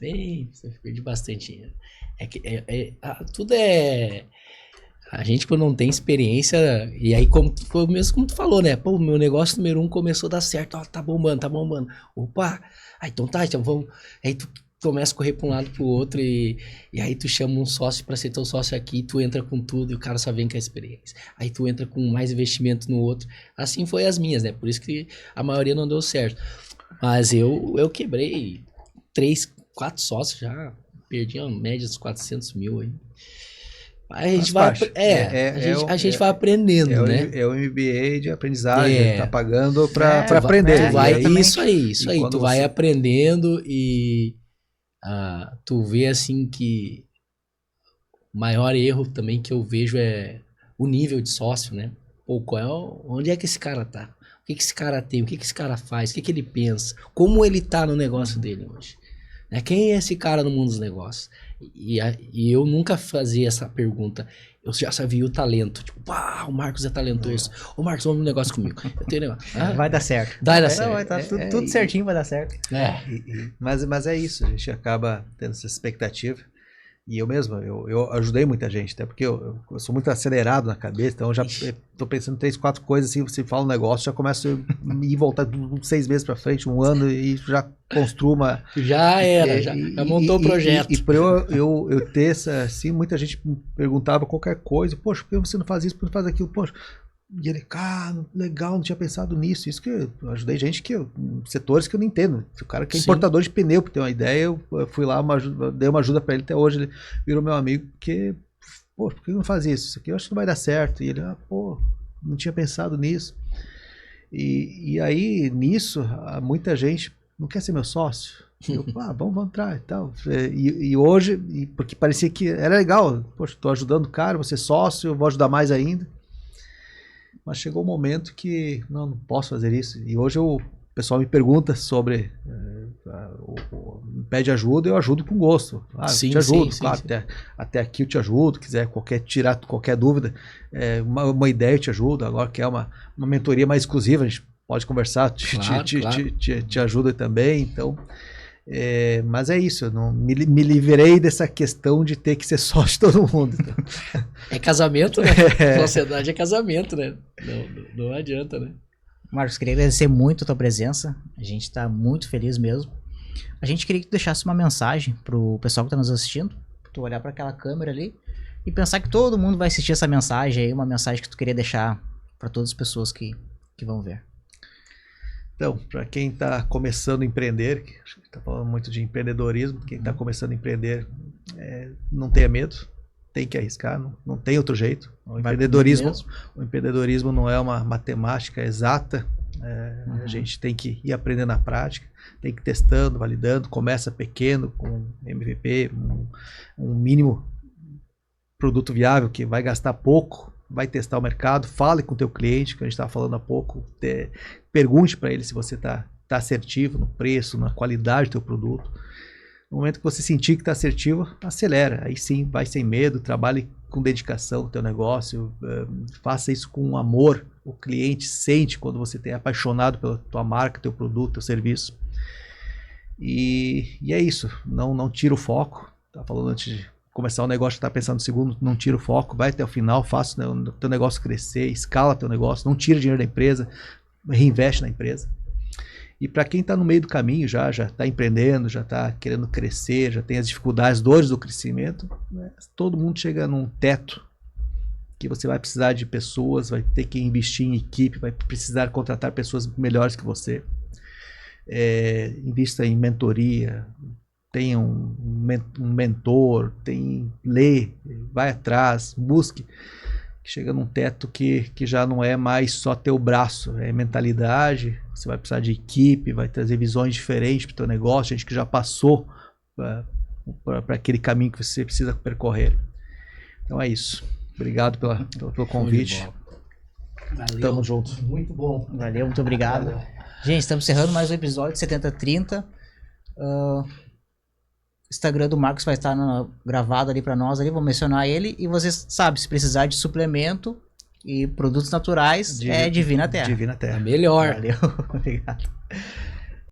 Perdi bastante dinheiro. Tudo é... A gente, quando não tem experiência, e aí, como tu falou, né? Pô, meu negócio número 1 começou a dar certo, tá bombando. Opa, então vamos. Aí tu começa a correr pra um lado pro outro, e aí tu chama um sócio pra ser teu sócio aqui, tu entra com tudo, e o cara só vem com a experiência. Aí tu entra com mais investimento no outro. Assim foi as minhas, né? Por isso que a maioria não deu certo. Mas eu quebrei 3, 4 sócios já, perdi uma média dos 400 mil aí. A gente vai aprendendo, né? É o MBA de aprendizagem, tá pagando para aprender. Isso aí. Tu vai aprendendo e tu vê assim que o maior erro também que eu vejo é o nível de sócio, né? Pô, onde é que esse cara tá? O que esse cara tem? O que esse cara faz? O que ele pensa? Como ele tá no negócio dele hoje? Né? Quem é esse cara no mundo dos negócios? E eu nunca fazia essa pergunta. Eu já sabia o talento. Tipo, o Marcos é talentoso. Ô Marcos, vamos um negócio comigo. Eu tenho negócio. Vai dar certo. Vai dar certo. Vai tá tudo certinho, vai dar certo. Mas é isso, a gente acaba tendo essa expectativa. E eu mesmo, eu ajudei muita gente, até porque eu sou muito acelerado na cabeça, então eu já tô pensando em 3, 4 coisas, assim, você fala um negócio, já começa a ir e voltar 6 meses para frente, 1 ano, e já construo uma... Já era, já montou o projeto. E para eu ter essa, assim, muita gente me perguntava qualquer coisa, poxa, por que você não faz isso, por que não faz aquilo, poxa... E ele, cara, legal, não tinha pensado nisso. Isso que eu ajudei gente setores que eu não entendo. O cara que é importador de pneu, pra ter uma ideia, eu fui lá, dei uma ajuda pra ele, até hoje ele virou meu amigo, porque, pô, por que não faz isso? Isso aqui eu acho que não vai dar certo. E ele, pô, não tinha pensado nisso. E aí, nisso, muita gente não quer ser meu sócio. Eu, vamos entrar e tal. E hoje, porque parecia que era legal, poxa, tô ajudando o cara, vou ser sócio, eu vou ajudar mais ainda. Mas chegou um momento que não posso fazer isso. E hoje o pessoal me pergunta sobre, me pede ajuda, eu ajudo com gosto. Sim, te ajudo, sim, claro, sim. Até aqui eu te ajudo, quiser tirar qualquer dúvida, uma ideia eu te ajudo. Agora que é uma mentoria mais exclusiva, a gente pode conversar, te ajuda também, então... mas é isso, eu não me livrei dessa questão de ter que ser sócio de todo mundo. Então. É casamento, né? Sociedade é casamento, né? Não adianta, né? Marcos, queria agradecer muito a tua presença. A gente está muito feliz mesmo. A gente queria que tu deixasse uma mensagem pro pessoal que está nos assistindo, tu olhar para aquela câmera ali e pensar que todo mundo vai assistir essa mensagem aí, uma mensagem que tu queria deixar para todas as pessoas que vão ver. Então, para quem está começando a empreender, que a gente está falando muito de empreendedorismo, quem está começando a empreender, não tenha medo, tem que arriscar, não tem outro jeito. O empreendedorismo não é uma matemática exata, a gente tem que ir aprendendo na prática, tem que ir testando, validando, começa pequeno, com MVP, um mínimo produto viável que vai gastar pouco, vai testar o mercado, fale com o teu cliente, que a gente estava falando há pouco, pergunte para ele se você está assertivo no preço, na qualidade do teu produto. No momento que você sentir que está assertivo, acelera, aí sim, vai sem medo, trabalhe com dedicação no teu negócio, faça isso com amor, o cliente sente quando você é apaixonado pela tua marca, teu produto, teu serviço. E é isso, não tira o foco, estava falando antes de começar o negócio, tá pensando no segundo, não tira o foco, vai até o final, faça o teu negócio crescer, escala teu negócio, não tira dinheiro da empresa, reinveste na empresa. E para quem está no meio do caminho, já está empreendendo, já está querendo crescer, já tem as dificuldades, dores do crescimento, né? Todo mundo chega num teto que você vai precisar de pessoas, vai ter que investir em equipe, vai precisar contratar pessoas melhores que você. Invista em mentoria, tenha um mentor, lê, vai atrás, busque. Chega num teto que já não é mais só teu braço, é mentalidade, você vai precisar de equipe, vai trazer visões diferentes para o teu negócio, gente que já passou para aquele caminho que você precisa percorrer. Então é isso. Obrigado pelo convite. Valeu. Tamo junto. Muito bom. Valeu, muito obrigado. Valeu. Gente, estamos encerrando mais um episódio de 7030. Instagram do Marcos vai estar gravado ali para nós, ali, vou mencionar ele, e vocês sabem, se precisar de suplemento e produtos naturais, é Divina Terra. Divina Terra. É melhor. Valeu, obrigado.